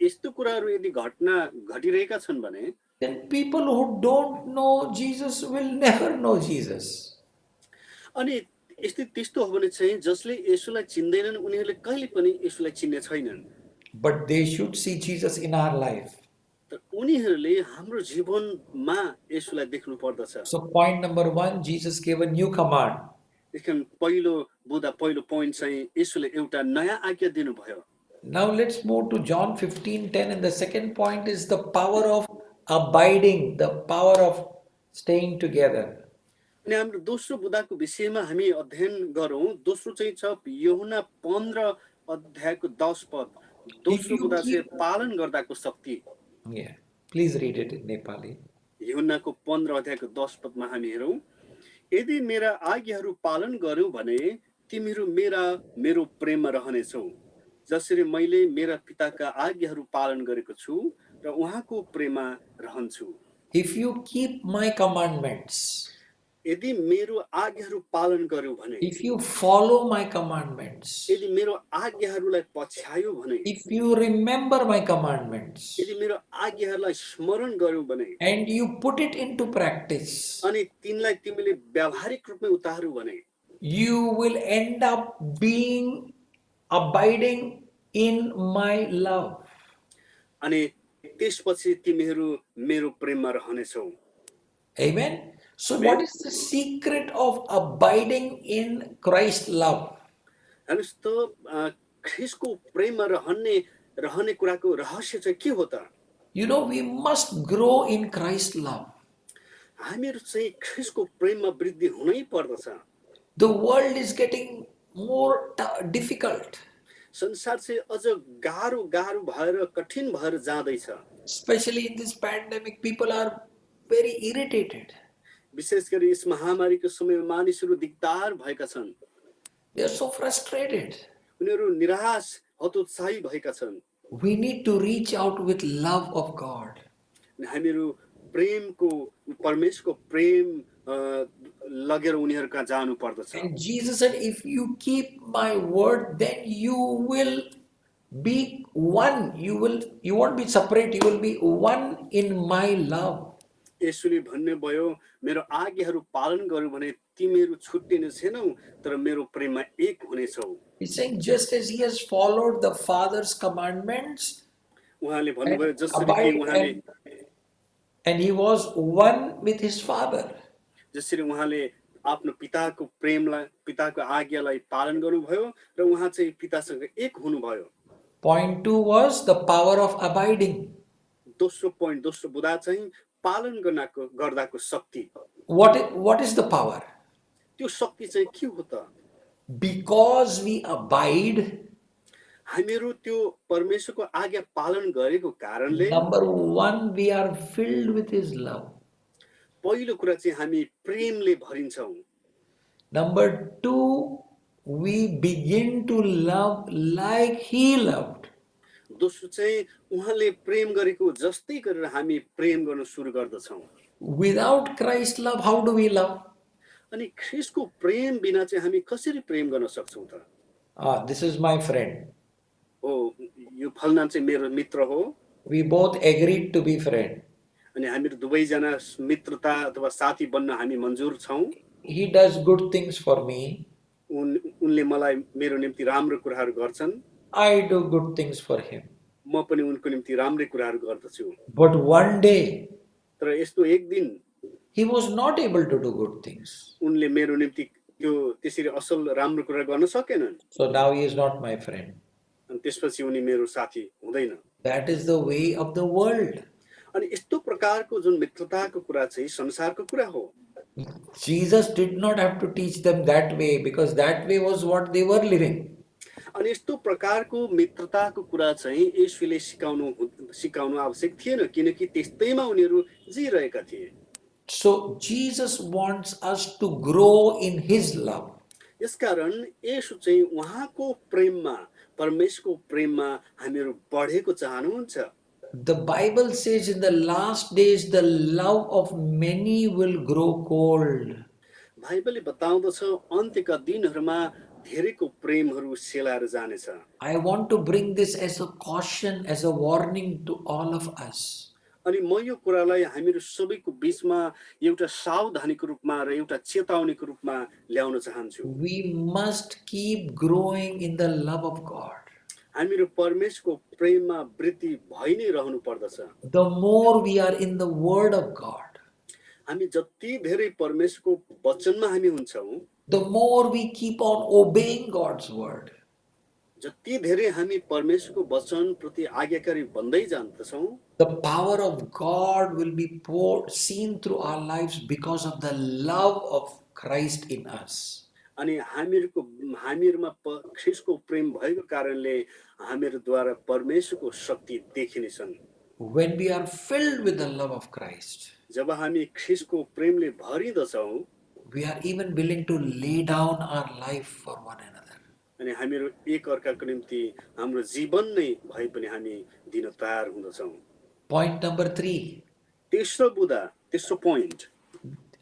यस्तो कुराहरू यदि घटिरहेका छन् भने then people who don't know Jesus will never know Jesus. अनि त्यस्तो हो भने चाहिँ जसले येशूलाई चिन्दैनन् उनीहरूले कहिले पनि येशूलाई चिन्ने छैनन्। But they should see Jesus in our life. तर उनीहरूले हाम्रो जीवनमा येशूलाई देख्नु पर्दछ। So point number 1, Jesus gave a new command. त्यसकारण पहिलो पोइन्ट चाहिँ येशूले एउटा नयाँ आज्ञा दिनुभयो। Now let's move to John 15:10, and the second point is the power of abiding, the power of staying together. अनि हाम्रो दोस्रो बुदाको विषयमा हामी अध्ययन गरौँ। दोस्रो चाहिँ छ यूहन्ना 15 अध्यायको 10 पद। दोस्रो बुदा चाहिँ पालन गर्दाको शक्ति। Yeah, please read it in Nepali. यूहन्नाको 15 अध्यायको 10 पदमा हामी हेरौँ, यदि मेरा आज्ञाहरू पालन गर्यौ भने तिमीहरू मेरो प्रेममा रहनेछौ, जसरी मैले मेरा पिताका आज्ञाहरू पालन गरेको छु र उहाँको प्रेममा रहन्छु। If you keep my commandments, यदि मेरो आज्ञाहरू पालन गर्यो भने, if you follow my commandments, यदि मेरो आज्ञाहरूलाई पछ्यायो भने, if you remember my commandments, यदि मेरो आज्ञाहरूलाई स्मरण गर्यो भने and you put it into practice, अनि तिनलाई तिमीले व्यावहारिक रूपमा उतार्यो भने, you will end up being abiding in my love. अनि त्यसपछि तिमीहरू मेरो प्रेममा रहनेछौ। Amen. So, what is the secret of abiding in Christ's love? हेर्नुहोस् त ख्रीष्टको प्रेममा रहने कुराको रहस्य चाहिँ के हो त? You know, we must grow in Christ's love. हामीहरू चाहिँ ख्रीष्टको प्रेममा वृद्धि हुनै पर्दछ। The world is getting more difficult, संसार चाहिँ अझ गाह्रो भएर कठिन भएर जाँदैछ। especially in this pandemic. People are very irritated. विशेष गरी यस महामारीको समयमा मानिसहरू दिगदार भएका छन्। They are so frustrated. उनीहरू निराश हतोत्साही भएका छन्। We need to reach out with love of God. हामीहरू प्रेमको परमेश्वरको प्रेम लगेर उनीहरू कहाँ जानु पर्दछ। And Jesus said, if you keep my word, then you will be one. You won't be separate. You will be one in my love. यसुले भन्ने भयो मेरो आज्ञाहरू पालन गर्यो भने तिमीहरू छुट्टिने छैनौ तर मेरो प्रेममा एक हुनेछौ। He's saying, just as he has followed the Father's commandments, उहाँले भन्नुभयो जसरी कि उहाँले and he was one with his Father. जसरी उहाँले आफ्नो पिताको प्रेमलाई पिताको आज्ञालाई पालन गर्नुभयो र उहाँ चाहिँ पितासँग एक हुनुभयो। Point 2 was the power of abiding. दोस्रो बुदा चाहिँ पालन गर्दाको शक्ति। What is the power? त्यो शक्ति चाहिँ के हो त? Because we abide, हामीहरू त्यो परमेश्वरको आज्ञा पालन गरेको कारणले number 1, we are filled with his love. पहिलो कुरा चाहिँ हामी प्रेमले भरिन्छौँ। Number 2, we begin to love like he loved. दोस्रो चाहिँ उहाँले प्रेम गरेको जस्तै गरेर हामी प्रेम गर्न सुरु गर्दछौँ। Without Christ's love, how do we love? अनि ख्रीष्टको प्रेम बिना चाहिँ हामी कसरी प्रेम गर्न सक्छौँ त? This is my friend. हो यो फलना चाहिँ मेरो मित्र हो। We both agreed to be friend. अनि हामीहरू दुवैजना मित्रता अथवा साथी बन्न हामी मन्जुर छौँ। He does good things for me. उनले मलाई मेरो निम्ति राम्रो कुराहरू गर्छन्। I do good things for him. म पनि उनको निम्ति राम्रै कुराहरू गर्दछु। But one day, तर यस्तो एक दिन he was not able to do good things. उनले मेरो निम्ति त्यो त्यसरी असल राम्रो कुरा गर्न सकेनन्। So now he is not my friend. अनि त्यसपछि उनी मेरो साथी हुँदैन। That is the way of the world. अनि यस्तो प्रकारको जुन मित्रताको कुरा चाहिँ संसारको कुरा हो। Jesus did not have to teach them that way because that way was what they were living. अनि यस्तो प्रकारको मित्रताको कुरा चाहिँ येशूले सिकाउनु आवश्यक थिएन किनकि त्यस्तैमा उनीहरू जिरहेका थिए। So Jesus wants us to grow in his love. यसकारण येशू चाहिँ उहाँको प्रेममा परमेश्वरको प्रेममा हामीहरू बढेको चाहनुहुन्छ। The Bible says in the last days the love of many will grow cold. बाइबलले बताउँदछ अन्त्यका दिनहरूमा धेरैको प्रेमहरू सेलाएर जानेछ। I want to bring this as a caution, as a warning to all of us. अनि म यो कुरालाई हामीहरू सबैको बीचमा एउटा सावधानीको रूपमा र एउटा चेतावनीको रूपमा ल्याउन चाहन्छु। We must keep growing in the love of God. हामीहरू परमेश्वरको प्रेममा वृद्धि भइ नै रहनु पर्दछ। The more we are in the word of God, हामी जति धेरै परमेश्वरको वचनमा हामी हुन्छौँ, the more we keep on obeying God's word, जति धेरै हामी परमेश्वरको वचन प्रति आज्ञाकारी बन्दै जान्छौँ, the power of God will be seen through our lives because of the love of Christ in us. अनि हामीहरूमा ख्रीष्टको प्रेम भएको कारणले हामीहरूद्वारा परमेश्वरको शक्ति देखिनेछन्। When we are filled with the love of Christ, जब हामी ख्रीष्टको प्रेमले भरिदछौँ, we are even willing to lay down our life for one another. अनि हामीहरू एक अर्काको निम्ति हाम्रो जीवन नै भए पनि हामी दिन तयार हुँदछौँ। Point number 3. तेस्रो बुदा, तेस्रो point,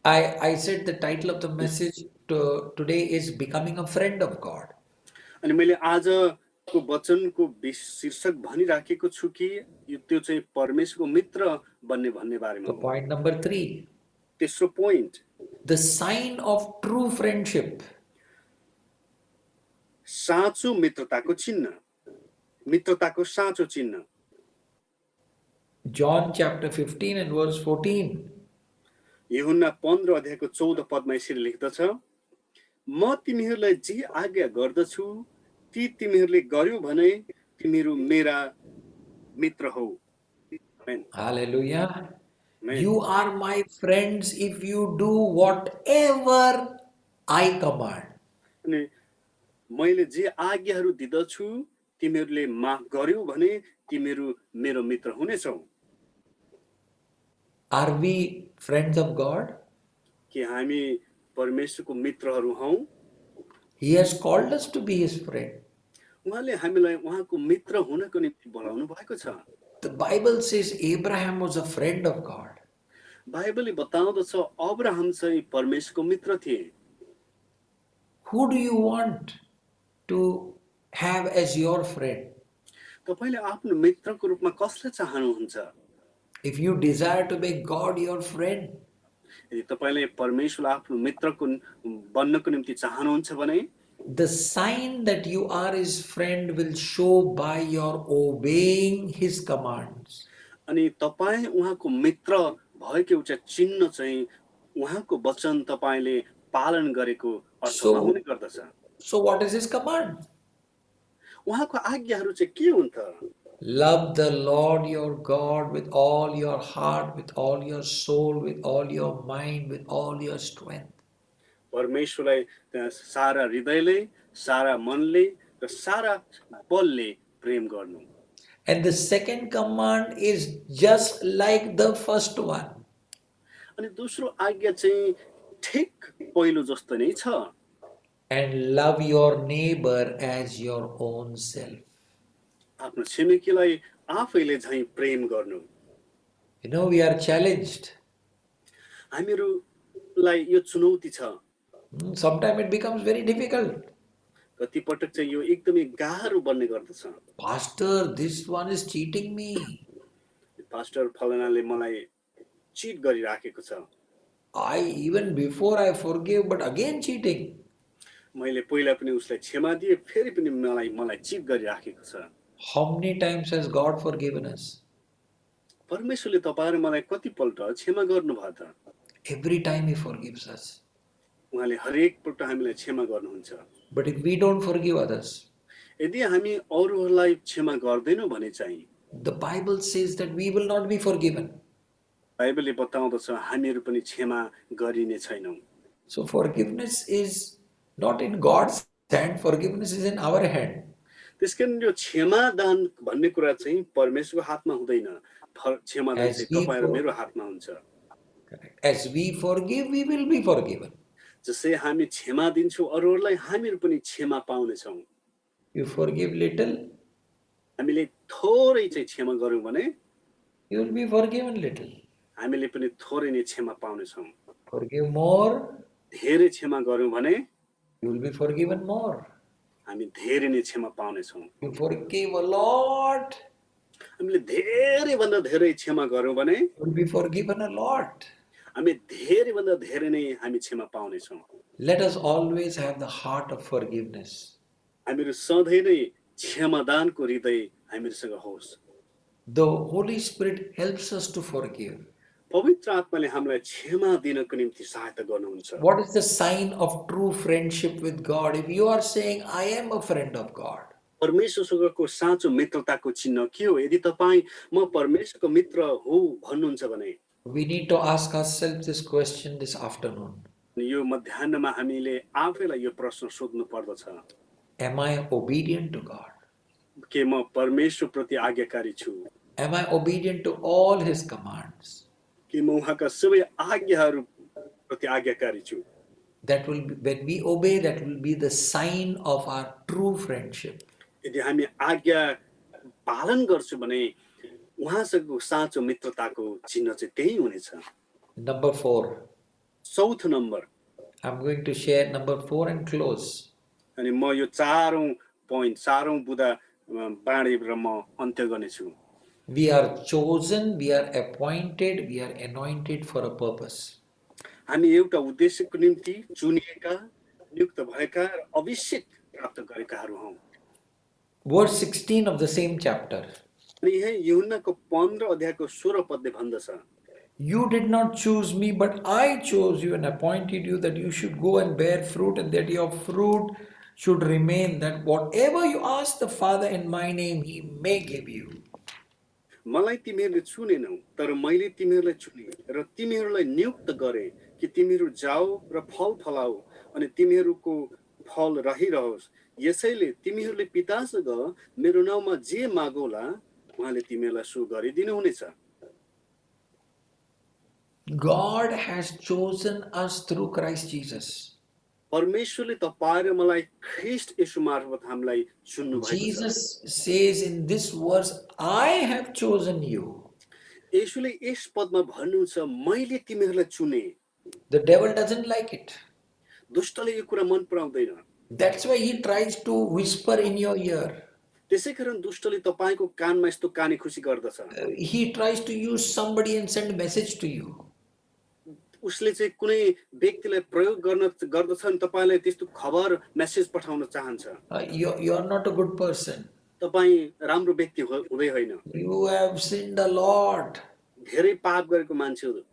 I said the title of the message today is Becoming a Friend of God. अनि मैले आजको वचनको शीर्षक भनिराखेको छु कि त्यो चाहिँ परमेश्वरको मित्र बन्ने भन्ने बारेमा So हो। point number 3. तेस्रो point, The sign of true friendship. साँचो मित्रताको चिन्ह, मित्रताको साँचो चिन्ह। John chapter 15 and verse 14. यूहन्ना 15 अध्यायको 14 पदमा यसरी लेख्दछ, म तिमीहरूलाई जे आज्ञा गर्दछु ती तिमीहरूले गर्यौ भने तिमीहरू मेरा मित्र हौ। आमेन। Hallelujah. Amen. You are my friends if you do whatever I command. अनि मैले जे आज्ञाहरू दिदछु तिमीहरूले माफ गर्यौ भने तिमीहरू मेरो मित्र हुनेछौ। Are we friends of God? कि हामी परमेश्वरको मित्रहरू हौ। He has called us to be his friend. उहाँले हामीलाई उहाँको मित्र हुनको निम्ति बोलाउनु भएको छ। The Bible says Abraham was a friend of God. बाइबलले बताउँदछ अब्राहम चाहिँ परमेश्वरको मित्र थिए। Who do you want to have as your friend? तपाईले आफ्नो मित्रको रूपमा कसलाई चाहनुहुन्छ? If you desire to make God your friend, यदि तपाईले परमेश्वरलाई आफ्नो मित्रको बन्नको निम्ति चाहनुहुन्छ भने the sign that you are his friend will show by your obeying his commands. अनि तपाई उहाँको मित्र भएको एउटा चिन्ह चाहिँ उहाँको वचन तपाईले पालन गरेको अर्थमा हुने गर्दछ। So what is his command? उहाँको आज्ञाहरू चाहिँ के हुन् त? Love the Lord your God with all your heart, with all your soul, with all your mind, with all your strength. परमेश्वरलाई सारा हृदयले, सारा मनले र सारा बलले प्रेम गर्नु। And the second command is just like the first one. अनि दोस्रो आज्ञा चाहिँ ठिक पहिलो जस्तो नै छ। And love your neighbor as your own self. आफ्नो छिमेकीलाई आफैले झैं प्रेम गर्नु। You know, we are challenged. हामीहरूलाई यो चुनौती छ। Sometimes it becomes very difficult. कति पटक चाहिँ यो एकदमै गाह्रो बन्ने गर्दछ। Pastor, this one is cheating me. Pastor फलनाले मलाई चिट गरिराखेको छ। Even before I forgive, but again cheating. मैले पहिला पनि उसलाई क्षमा दिए, फेरि पनि मलाई चिट गरिराखेको छ। How many times has God forgiven us? परमेश्वरले तपाईहरु मलाई कतिपल्ट क्षमा गर्नुभयो त? Every time he forgives us. उहाँले हरेक पल्ट हामीलाई क्षमा गर्नुहुन्छ। But if we don't forgive others, यदि हामी अरूहरूलाई क्षमा गर्दैनौं भने चाहिँ the Bible says that we will not be forgiven. बाइबलले बताउँदछ हामीहरू पनि क्षमा गरिने छैनौं। So forgiveness is not in God's hand, forgiveness is in our hand. त्यसकारण यो क्षमादान भन्ने कुरा चाहिँ परमेश्वरको हातमा हुँदैन, क्षमादान चाहिँ तपाईँ र मेरो हातमा हुन्छ। Correct. As we forgive, we will be forgiven. जसै हामी क्षमा दिन्छौं अरूहरूलाई, हामीहरू पनि क्षमा पाउनेछौं। You forgive little, हामीले थोरै चाहिँ क्षमा गर्यौं भने you will be forgiven little. हामीले पनि थोरै नै क्षमा पाउनेछौं। Forgive more, धेरै क्षमा गर्यौं भने you will be forgiven more. हामी धेरै नै क्षमा पाउनेछौं। You forgive a lot, हामीले धेरै भन्दा धेरै क्षमा गर्यौं भने you will be forgiven a lot. हामी धेरै भन्दा धेरै नै हामी क्षमा पाउनेछौं। Let us always have the heart of forgiveness. हामीहरू सधैँ नै क्षमादानको हृदय हामीसँग होस्। The Holy Spirit helps us to forgive. पवित्र आत्माले हामीलाई क्षमा दिनको निम्ति सहायता गर्नुहुन्छ। What is the sign of true friendship with God? If you are saying, I am a friend of God, परमेश्वरसँगको साँचो मित्रताको चिन्ह के हो? यदि तपाईँ म परमेश्वरको मित्र हो भन्नुहुन्छ भने we need to ask ourselves this question this afternoon. यो मध्याह्नमा हामीले आफैलाई यो प्रश्न सोध्नु पर्दछ। Am I obedient to God? के म परमेश्वर प्रति आज्ञाकारी छु? Am I obedient to all His commands? के म उहाँका सबै आज्ञाहरू प्रति आज्ञाकारी छु? that will be, when we obey, that will be the sign of our true friendship. यदि हामी आज्ञा पालन गर्छौँ भने उहाँसँगको साँचो मित्रताको चिन्ह चाहिँ त्यही हुनेछ। Number 4. चौथो number, I'm going to share number 4 and close. अनि म यो चारौं बुदा बाँडेर म अन्त्य गर्नेछु। We are chosen, we are appointed, we are anointed for a purpose. हामी एउटा उद्देश्यको निम्ति चुनिएका, नियुक्त भएका र अभिषेक प्राप्त गरेकाहरू हौं। Verse 16 of the same chapter. अनि यहाँ यूहन्नाको 15 अध्यायको 16 पदले भन्दछ, You did not choose me, but I chose you and appointed you that you should go and bear fruit and that your fruit should remain, that whatever you ask the Father in my name, he may give you. मलाई तिमीहरूले चुनेनौ, तर मैले तिमीहरूलाई चुने र तिमीहरूलाई नियुक्त गरे कि तिमीहरू जाऊ र फल फलाऊ अनि तिमीहरूको फल रहिरहोस्। यसैले तिमीहरूले पितासँग मेरो नाउँमा जे मागौला उहाँले तिमीहरूलाई सो गरिदिनु हुनेछ। God has chosen us through Christ Jesus. परमेश्वरले तपाईँ र मलाई ख्रीष्ट येशू मार्फत हामीलाई चुन्नु भएको छ। Jesus says in this verse, I have chosen you. येशूले यस पदमा भन्नुहुन्छ, मैले तिमीहरूलाई चुने। The devil doesn't like it. दुष्टले यो कुरा मन पराउँदैन। That's why he tries to whisper in your ear. त्यसैकारण दुष्टले तपाईको कानमा यस्तो कानी खुसी गर्दछ। He tries to use somebody and send a message to you. उसले चाहिँ कुनै व्यक्तिलाई प्रयोग गर्दछ अनि तपाईलाई त्यस्तो खबर मेसेज पठाउन चाहन्छ। You're not a good person. तपाई राम्रो व्यक्ति हुँदै होइन। You have sinned a lot. धेरै पाप गरेको मान्छे हो।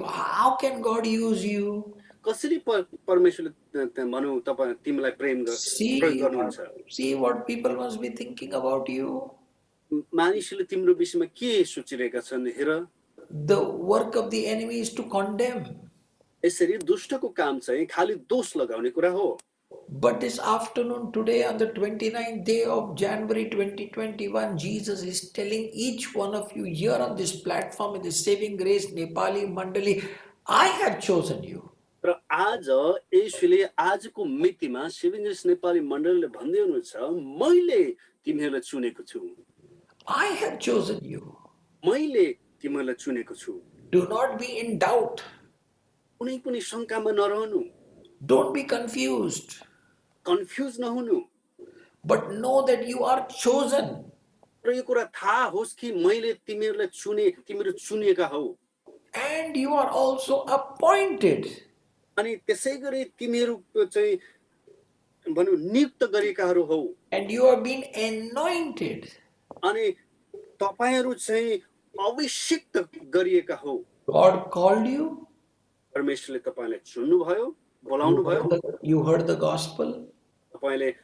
How can God use you? कसरी परमेश्वरले भनौं तपाई तिमीलाई प्रयोग गर्नुहुन्छ। See what people must be thinking about you. मानिसले तिम्रो विषयमा के सोचिरहेका छन् हेर। The work of the enemy is to condemn. यसरी दुष्टको काम चाहिँ खाली दोष लगाउने कुरा हो। But this afternoon, today on the 29th day of January 2021, Jesus is telling each one of you here on this platform in the Saving Grace Nepali Mandali, I have chosen you. र आज येशूले आजको मितिमा saving grace Nepali मण्डलीले भन्दै हुनुहुन्छ, मैले तिमीहरूलाई चुनेको छु। I have chosen you. मैले तिमीहरूलाई चुनेको छु। Do not be in doubt. कुनै पनि शंकामा नरहनु। Don't be confused. कन्फ्युज नहुनु। But know that you are chosen. र यो कुरा थाहा होस् कि मैले तिमीहरूलाई चुने, तिमीहरू चुनिएका हौ। And you are also appointed. अनि त्यसैगरी तिमीहरू चाहिँ भनौं नियुक्त गरेकाहरू हौ। And you are being anointed. अनि तपाईहरू चाहिँ अभिषिक्त गरिएका हौ। God called you. परमेश्वरले तपाईलाई चुन्नु भयो, बोलाउनु भयो। You heard the gospel. तपाईले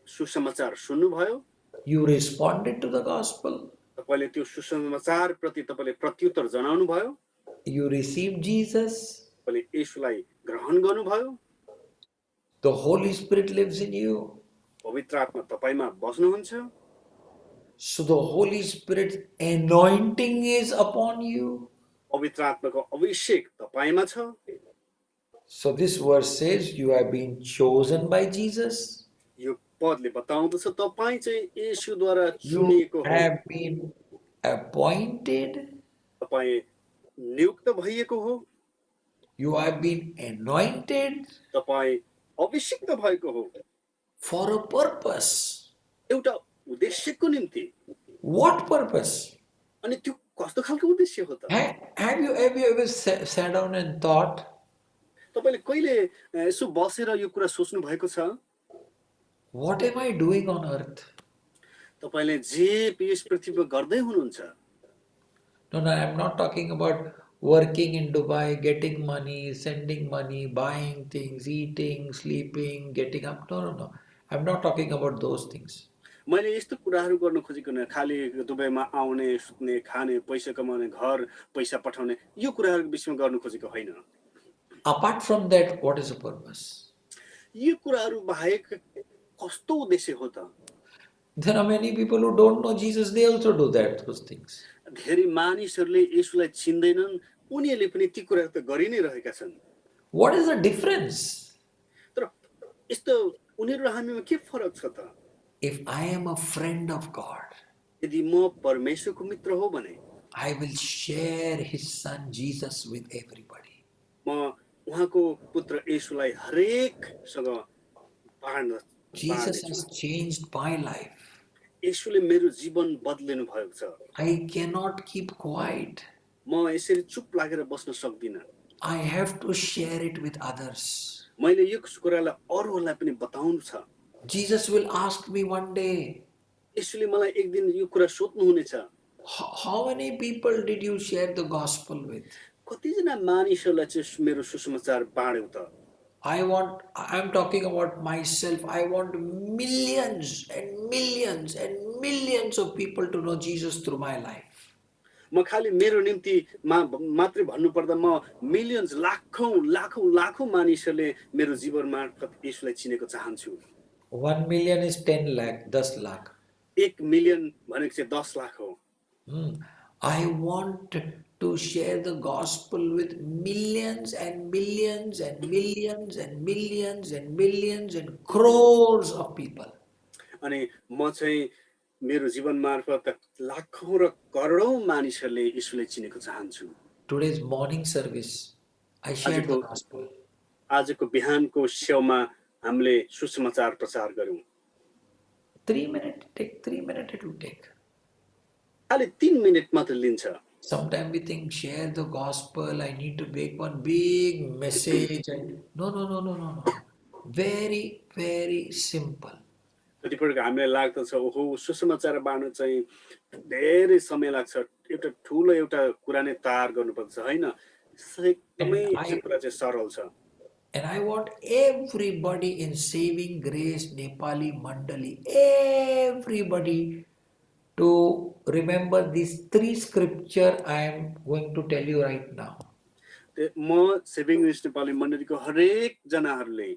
सुसमाचार सुन्नु भयो। You responded to the gospel. तपाईले त्यो सुसमाचार प्रति तपाईले प्रत्युत्तर जनाउनु भयो। You received Jesus. तपाईले येशूलाई ग्रहण गर्नुभयो। The Holy Spirit lives in you. पवित्र आत्मा तपाईमा बस्नुहुन्छ। So the Holy Spirit anointing is upon you. पवित्र आत्माको अभिषेक तपाईमा छ। So this verse says you have been chosen by Jesus. यो पदले बताउँदछ तपाई चाहिँ येशूद्वारा You चुनिएको हो। have been appointed. तपाई नियुक्त भइएको हो। You have been anointed तपाई अभिषिक्त भएको हो। for a purpose. एउटा उद्देश्यको निम्ति। What purpose? अनि त्यो कस्तो खालको उद्देश्य हो त? Have you ever sat down and thought, तपाईले कहिले यसो बसेर यो कुरा सोच्नु भएको छ? what am I doing on earth? तपाईले जे यस पृथ्वीमा गर्दै हुनुहुन्छ। No, I'm not talking about working in Dubai, getting money, sending money, buying things, eating, sleeping, getting up. No. I'm not talking about those things. मैले यस्तो कुराहरू गर्न खोजेको न, खाली दुबईमा आउने, सुत्ने, खाने, पैसा कमाउने, घर पैसा पठाउने यो कुराहरूको विषयमा गर्न खोजेको होइन। Apart from that, what is the purpose? यो कुराहरू बाहेक कस्तो उद्देश्य हो त? There are many people who don't know Jesus, they also do those things. धेरै मानिसहरूले येशूलाई चिन्दैनन्, उनीहरूले पनि ती कुराहरू त गरि नै रहेका छन्। What is the difference? यस्तो उनीहरू र हामीमा के फरक छ त? If I am a friend of God, यदि म परमेश्वरको मित्र हो भने I will share His Son Jesus with everybody. म उहाँको पुत्र येशूलाई हरेकसँग Jesus बाँड्नेछु। has changed my life. येशूले मेरो जीवन बदलिनु भएको छ। I cannot keep quiet. म यसरी चुप लागेर बस्न सक्दिनँ। I have to share it with others. मैले यो कुरालाई अरूहरूलाई पनि बताउनु छ। Jesus will ask me one day, येशूले मलाई एक दिन यो कुरा सोध्नुहुनेछ, how many people did you share the gospel with? कतिजना मानिसहरूलाई चाहिँ मेरो सुसमाचार बाँड्यौ त? I'm talking about myself. I want millions and millions and millions of people to know Jesus through my life. म खालि मेरो निम्ति मात्रै भन्नुपर्दा म मिलियन्स लाखौं लाखौं लाखौं मानिसहरूले मेरो जीवन मार्फत येशूलाई चिनेको चाहन्छु। 1 million is 10 lakh, 10 lakh. 1 million भनेको चाहिँ 10 लाख हो। I want to share the gospel with millions and millions and millions and millions and millions and crores of people. अनि म चाहिँ मेरो जीवन मार्फत लाखौं र करोडौं मानिसहरूले येशूलाई चिनेको चाहन्छु। Today's morning service, I shared the gospel. आजको बिहानको सेवामा हामीले सुसमाचार प्रचार गर्यौं। 3 minutes, take 3 minutes it will take. खालि 3 मिनेट मात्र लिन्छ। Sometimes we think share the gospel, I need to make one big message and no. Very, very simple. कतिपटक हामीलाई लाग्दछ ओहो सुसमाचार बाँड्न चाहिँ धेरै समय लाग्छ, एउटा ठुलो एउटा कुरा नै तयार गर्नुपर्छ हैन। एकदमै यो कुरा चाहिँ सरल छ। And I want everybody in Saving Grace Nepali Mandali, everybody to remember these 3 scripture I am going to tell you right now. म सेभिङ ग्रेस नेपाली मण्डलीको हरेक जनाहरूले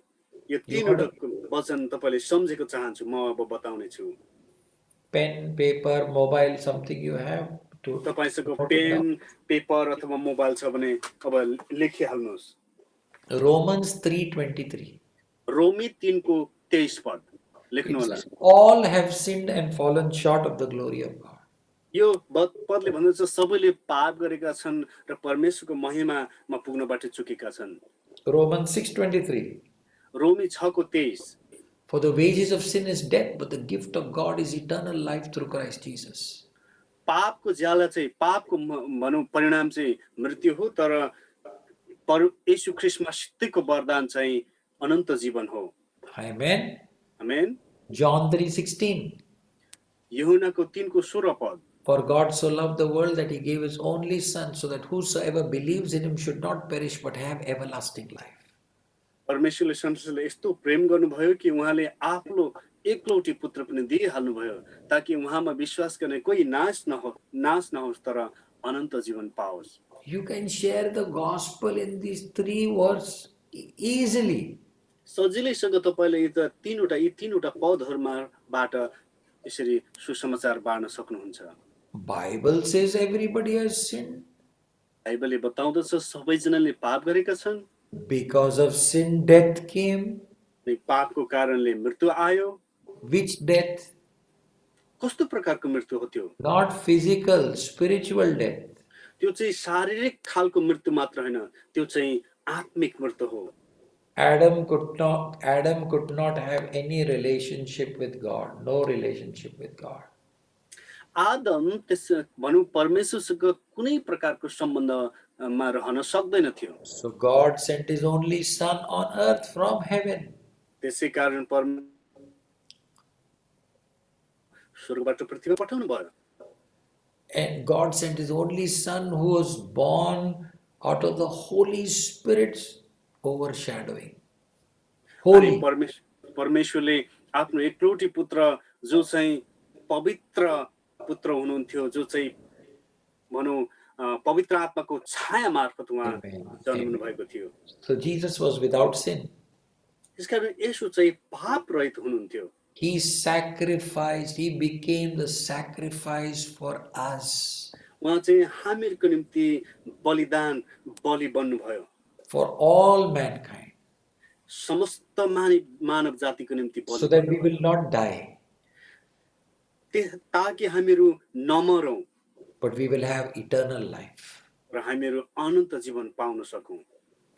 यो 3वटा वचन तपाईले सम्झेको चाहन्छु, म अब बताउने छु। Pen, paper, mobile, something you have to. तपाईसँग पेन, पेपर अथवा मोबाइल छ भने अब लेखिहाल्नुहोस्। Romans 3:23. रोमी 3 को 23 पद लेख्नु होला। All have sinned and fallen short of the glory of God. यो पदले भन्दछ सबैले पाप गरेका छन् र परमेश्वरको महिमामा पुग्नबाट चुकेका छन्। Romans 6:23. रोमी 6 को 23। For the wages of sin is death, but the gift of God is eternal life through Christ Jesus. पापको ज्याला चाहिँ पापको भनौं परिणाम चाहिँ मृत्यु हो, तर येशू ख्रीष्टमा सिद्धिको वरदान चाहिँ अनन्त जीवन हो। Amen. आमेन। John 3:16. यूहन्नाको 3 को 16 पद। For God so loved the world that he gave his only son, so that whosoever believes in him should not perish but have everlasting life. परमेश्वरले संसारलाई यस्तो प्रेम गर्नुभयो कि उहाँले आफ्नो एकलौटी पुत्र पनि दिइहाल्नु भयो, ताकि उहाँमा विश्वास गर्ने कोही नाश नहोस् तर अनन्त जीवन पाओस्। You can share the gospel in these 3 words easily. सजिलैसँग तपाईले यी तीनवटा पदहरुबाट यसरी सुसमाचार बाँड्न सक्नुहुन्छ। Bible says everybody has sinned. बाइबलले बताउँदछ सबैजनाले पाप गरेका छन्। Because of sin, death came. पापको कारणले मृत्यु आयो। Which death? कस्तो प्रकारको मृत्यु हो त्यो? Not physical, spiritual death. त्यो चाहिँ शारीरिक खालको मृत्यु मात्र हैन, त्यो चाहिँ आत्मिक मृत्यु हो। Adam could not have any relationship with God, no relationship with God. Adam त्यस भनौं परमेश्वरसँग कुनै प्रकारको सम्बन्धमा रहन सक्दैन थियो। So God sent his only son on earth from heaven. त्यसै कारण स्वर्गबाट पृथ्वीमा पठाउनु भयो। And God sent his only son who was born out of the Holy Spirit's overshadowing. Holy. परमेश्वरले आफ्नो एकलौटी पुत्र जो चाहिँ पवित्र पुत्र हुनुहुन्थ्यो, जो चाहिँ भनौं पवित्र आत्माको छाया मार्फत उहाँ जन्मनु भएको थियो। So Jesus was without sin. त्यसकारण येशू चाहिँ पाप रहित हुनुहुन्थ्यो। He sacrificed, he became the sacrifice for us. उहाँ चाहिँ हामीहरूको निम्ति बलिदान बलि बन्नुभयो। For all mankind. समस्त मानव जातिको निम्ति so बलि that we गर्नुभयो। will not die, ताकि हामीहरू नमरौँ but we will have eternal life. र हामीहरू अनन्त जीवन पाउन सकौँ।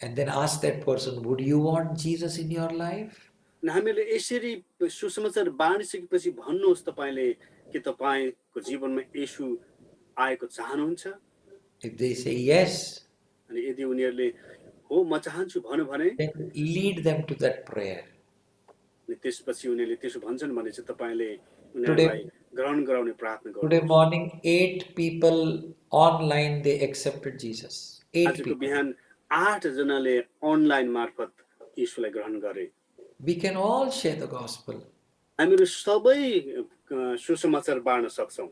And then ask that person, would you want Jesus in your life? अनि हामीले यसरी सुसमाचार बाँडिसकेपछि भन्नुहोस् तपाईँले कि तपाईँको जीवनमा येशू आएको चाहनुहुन्छ? If they say yes, अनि यदि उनीहरूले हो म चाहन्छु भन्यो भने then lead them to that prayer. अनि त्यसपछि उनीहरूले त्यसो भन्छन् भने चाहिँ तपाईँले उनीहरूलाई ग्रहण गराउने प्रार्थना Today गर्नुहोस्। morning, 8 people online, they accepted Jesus. 8 आजको people. बिहान 8 जनाले अनलाइन मार्फत येशूलाई ग्रहण गरे। We can all share the gospel. हामीहरू सबै सुसमाचार बाँड्न सक्छौँ।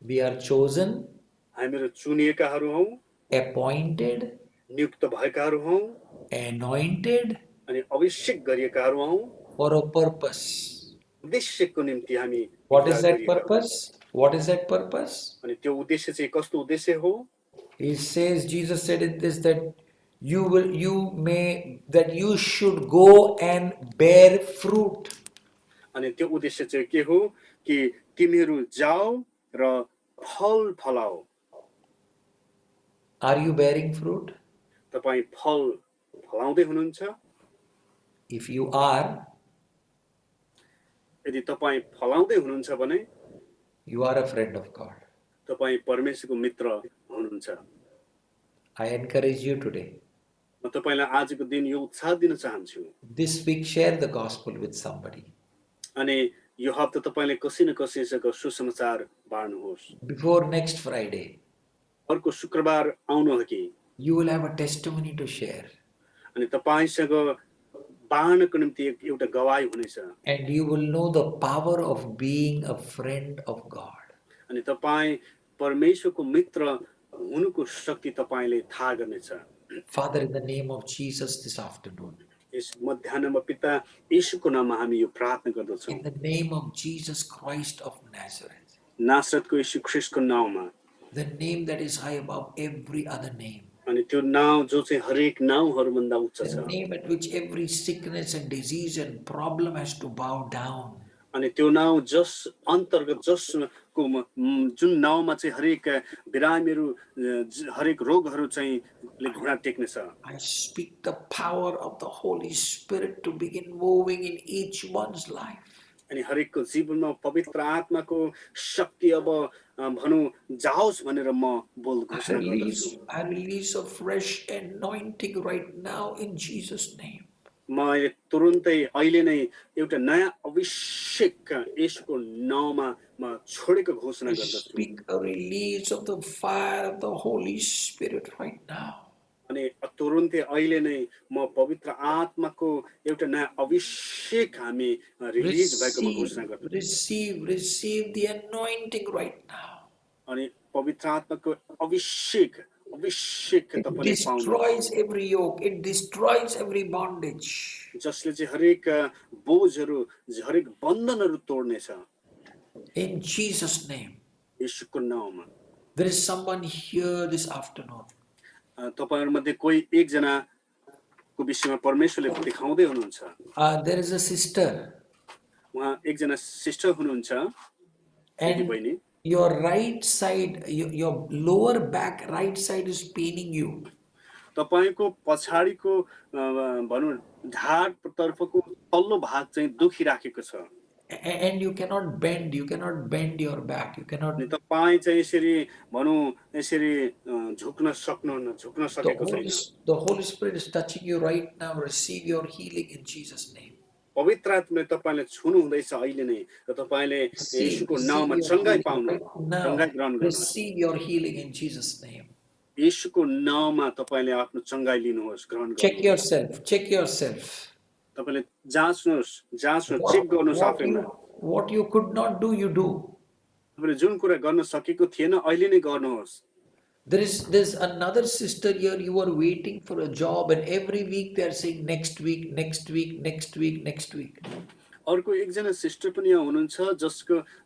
We are chosen, हामीहरू चुनिएकाहरू हौँ, appointed, नियुक्त भएकाहरू हौँ anointed अनि अभिषेक गरिएकाहरू हौँ। for a purpose. उद्देश्यको निम्ति हामी What is विचार that गरिएका हौँ। purpose? What is that purpose? अनि त्यो उद्देश्य चाहिँ कस्तो उद्देश्य हो? He says, Jesus said in this that that you should go and bear fruit. अनि त्यो उद्देश्य चाहिँ के हो कि तिमीहरू जाओ र फल फलाओ। Are you bearing fruit? तपाईँ फल फलाउँदै हुनुहुन्छ? If you are, यदि तपाईँ फलाउँदै हुनुहुन्छ भने you are a friend of God. तपाईँ परमेश्वरको मित्र हुनुहुन्छ। I encourage you today. म तपाईलाई आजको दिन यो उत्साह दिन चाहन्छु। This week, share the gospel with somebody. अनि यो हप्ता तपाईले कसै न कसैसँग सुसमाचार बाँड्नुहोस्। Before next Friday, अर्को शुक्रबार आउनु अघि you will have a testimony to share. अनि तपाईसँग बाँड्नको निम्ति एउटा गवाही हुनेछ। And you will know the power of being a friend of God. अनि तपाईँ परमेश्वरको मित्र हुनुको शक्ति तपाईले थाहा गर्नेछ। Father, in the name of Jesus this afternoon, यस मध्याह्नमा पिता येशूको नाममा हामी यो प्रार्थना गर्दछौँ। in the name of Jesus Christ of Nazareth, नासरतको येशू ख्रीष्टको नाममा, the name that is high above every other name, अनि त्यो नाम जो चाहिँ हरेक नामहरूभन्दा उच्च छ, the name at which every sickness and disease and problem has to bow down. अनि त्यो नाउँ जस अन्तर्गत जसको जुन नाउँमा चाहिँ हरेक बिरामीहरू हरेक रोगहरू चाहिँ घुँडा टेक्नेछ। I speak the power of the Holy Spirit to begin moving in each one's life. अनि हरेकको जीवनमा पवित्र आत्माको शक्ति अब भनौँ जाओस् भनेर म बोल घोषणा गर्दछु। I release a fresh anointing right now in Jesus' name. म तुरुन्तै अहिले नै एउटा नयाँ अभिषेक येशूको नाउँमा म छोडेको घोषणा I गर्दछु। speak a release of the fire of the Holy Spirit right now. अनि तुरुन्तै अहिले नै म पवित्र आत्माको एउटा नयाँ अभिषेक हामी रिलिज भएको म घोषणा गर्दछु। Receive the anointing right now. अनि पवित्र आत्माको अभिषेक It तपाईले पाउनु destroys every yoke. It destroys every bondage. जसले चाहिँ हरेक बोझहरू हरेक बन्धनहरू तोड्नेछ In Jesus' name. येशूको नाउँमा। There is someone here this afternoon. तपाईहरु मध्ये कोही एकजनाको विषयमा परमेश्वरले देखाउँदै हुनुहुन्छ। There is a sister. उहाँ एकजना सिस्टर हुनुहुन्छ, And बहिनी। your right side, your lower back right side is paining you. तपाईको पछाडीको भनौं ढाड तर्फको तल्लो भाग चाहिँ दुखिराखेको छ। And you cannot bend your back. You cannot. अनि तपाई चाहिँ यसरी भनौं यसरी झुक्न सकेको छैन। The Holy Spirit is touching you right now. Receive your healing in Jesus' name. पवित्र आत्माले तपाईलाई छुनु हुँदैछ अहिले नै र तपाईले येशूको नाममा चंगाई पाउनु, चंगाई ग्रहण गर्नु। Receive your healing in Jesus' name. येशूको नाममा तपाईले आफ्नो चंगाई लिनुहोस्, ग्रहण गर्नुहोस्। Check yourself. तपाईले जाँच्नुस्, चेक गर्नुस् आफैमा। What you could not do, you do. तपाईले जुन कुरा गर्न सकेको थिएन अहिले नै गर्नुहोस्। There's another sister here. You are waiting for a job, and every week they are saying next week. अर्को एकजना सिस्टर पनि यहाँ हुनुहुन्छ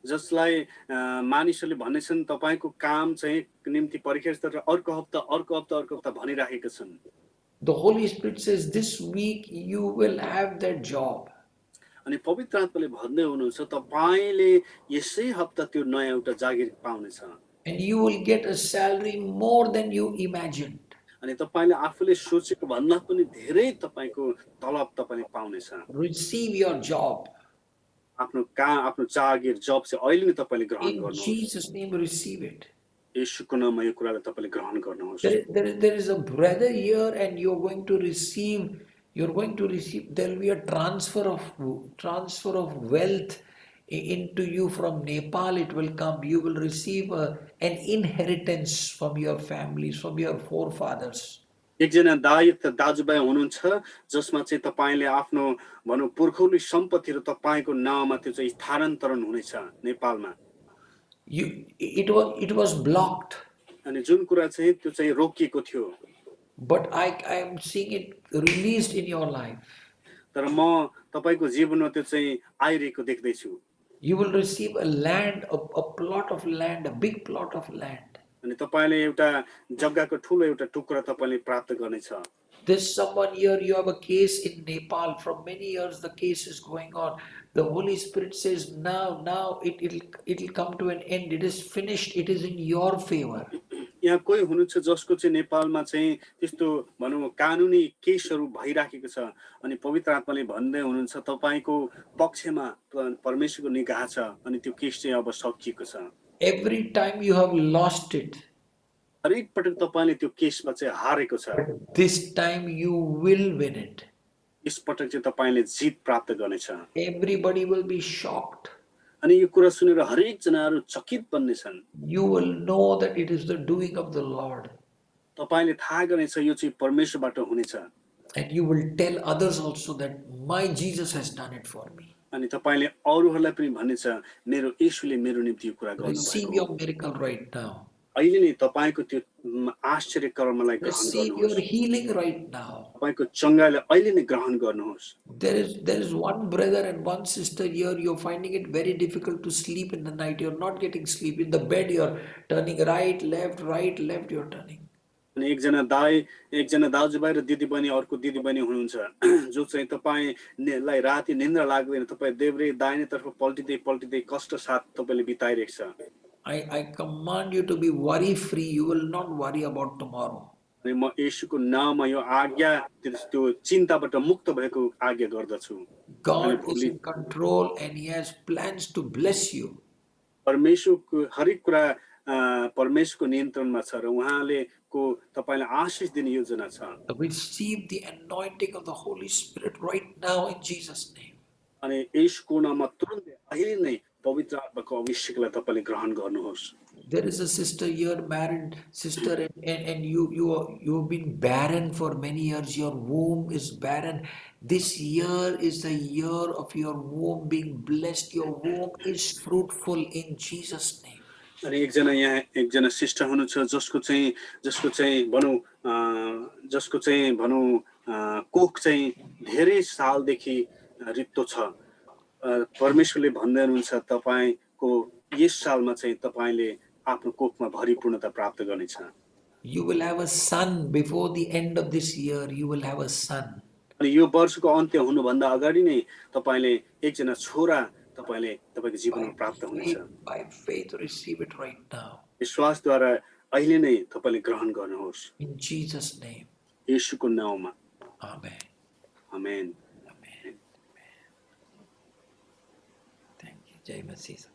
जसलाई मानिसहरूले भन्नेछन् तपाईको काम चाहिँ निम्ति परीक्षा तर अर्को हप्ता भनिराखेका छन्। The Holy Spirit says, this week you will have that job. अनि पवित्र आत्माले भन्दै हुनुहुन्छ तपाईले यसै हप्ता त्यो नयाँ एउटा जागिर पाउनेछ And you will get a salary more than you imagined. अनि तपाईले आफूले सोचेको भन्दा पनि धेरै तपाईको तलब तपाईले पाउनेछ Receive your job. आफ्नो जागिर जब चाहिँ अहिले नै तपाईले ग्रहण In गर्नुहोस् Jesus' name, receive it. येशूको नाममा यो कुरालाई तपाईले ग्रहण गर्नुहोस् There is a brother here, and you're going to receive. There will be a transfer of wealth into you from Nepal. It will come. You will receive an inheritance from your families, from your forefathers. एकजना दाजुभाइ हुनुहुन्छ जसमा चाहिँ तपाईले आफ्नो भनौं पुर्खौली सम्पत्तिहरू तपाईको नाममा त्यो चाहिँ स्थानान्तरण हुनेछ नेपालमा It was blocked. अनि जुन कुरा चाहिँ त्यो चाहिँ रोकिएको थियो But I am seeing it released in your life. तर म तपाईको जीवनमा त्यो चाहिँ आइरहेको देख्दै छु You will receive a land, a plot of land, a big plot of land. अनि तपाईले एउटा जग्गाको ठूलो एउटा टुक्रा तपाईले प्राप्त गर्नेछ There's someone here, you have a case in Nepal. From many years the case is going on. The Holy Spirit says now it'll come to an end. It is finished. It is in your favor. यहाँ कोही हुनुहुन्छ जसको चाहिँ नेपालमा चाहिँ त्यस्तो भनौं कानुनी केसहरू भइराखेको छ अनि पवित्र आत्माले भन्दै हुनुहुन्छ तपाईको पक्षमा परमेश्वरको निगाह छ अनि त्यो केस चाहिँ अब सकिएको छ Every time you have lost it, हरेक पटक तपाईले त्यो केसमा चाहिँ हारेको छ this time you will win it. यस पटक चाहिँ तपाईले जित प्राप्त गर्नेछ Everybody will be shocked. अनि यो कुरा सुनेर हरेक जनाहरु चकित बन्नेछन् You will know that it is the doing of the Lord. तपाईले थाहा गर्नेछ यो चाहिँ परमेश्वरबाट हुनेछ And you will tell others also that my Jesus has done it for me. अनि तपाईले अरूहरूलाई पनि भन्नेछ मेरो येशूले मेरो निम्ति यो कुरा Receive गर्नुभएको your miracle right now. अहिले नै तपाईको त्यो आश्चर्य कर्मलाई ग्रहण Receive your गर्नुहोस् healing right now. तपाईको चंगाइलाई अहिले नै ग्रहण गर्नुहोस् There is one brother and one sister here. You're finding it very difficult to sleep in the night. You're not getting sleep. In the bed, you're turning right, left, you're turning. अनि एकजना दाजुभाइ र दिदीबहिनी अर्को दिदीबहिनी हुनुहुन्छ जो चाहिँ तपाईलाई राति निन्द्रा लाग्दैन तपाई देब्रे दाहिने तर्फ पल्टिदै कष्ट साथ तपाईले बिताइरहेको छ I command you to be worry free. You will not worry about tomorrow. अनि म येशूको नाममा यो आज्ञा त्यो चिन्ताबाट मुक्त भएको आज्ञा गर्दछु God is in control and He has plans to bless you. परमेश्वरको हरेक कुरा परमेश्वरको नियन्त्रणमा छ र उहाँले को तपाईलाई आशीष दिने योजना छ Receive the anointing of the Holy Spirit right now in Jesus' name. अनि येशूको नाममा तुरुन्तै अहिले नै पवित्र आत्माको अभिषेकलाई तपाईले ग्रहण गर्नुहोस् There is a sister here, married sister, and you've been barren for many years. Your womb is barren. This year is the year of your womb being blessed. Your womb is fruitful in Jesus' name. अनि एकजना sister हुनुहुन्छ जसको चाहिँ भनौं कोख चाहिँ धेरै सालदेखि रित्तो छ परमेश्वरले भन्दै हुनुहुन्छ तपाईको यस सालमा चाहिँ तपाईले आफ्नो कोखमा भरिपूर्णता प्राप्त गर्नेछ You will have a son before the end of this year. You will have a son. अनि यो वर्षको अन्त्य हुनु भन्दा अगाडि नै तपाईले एकजना छोरा तपाईले तपाईको जीवनमा प्राप्त हुनेछ By faith, receive it right now. विश्वासद्वारा अहिले नै तपाईले ग्रहण गर्नुहोस् In Jesus' name. येशूको नाममा Amen. Amen Amen. Thank you. Jai Masih.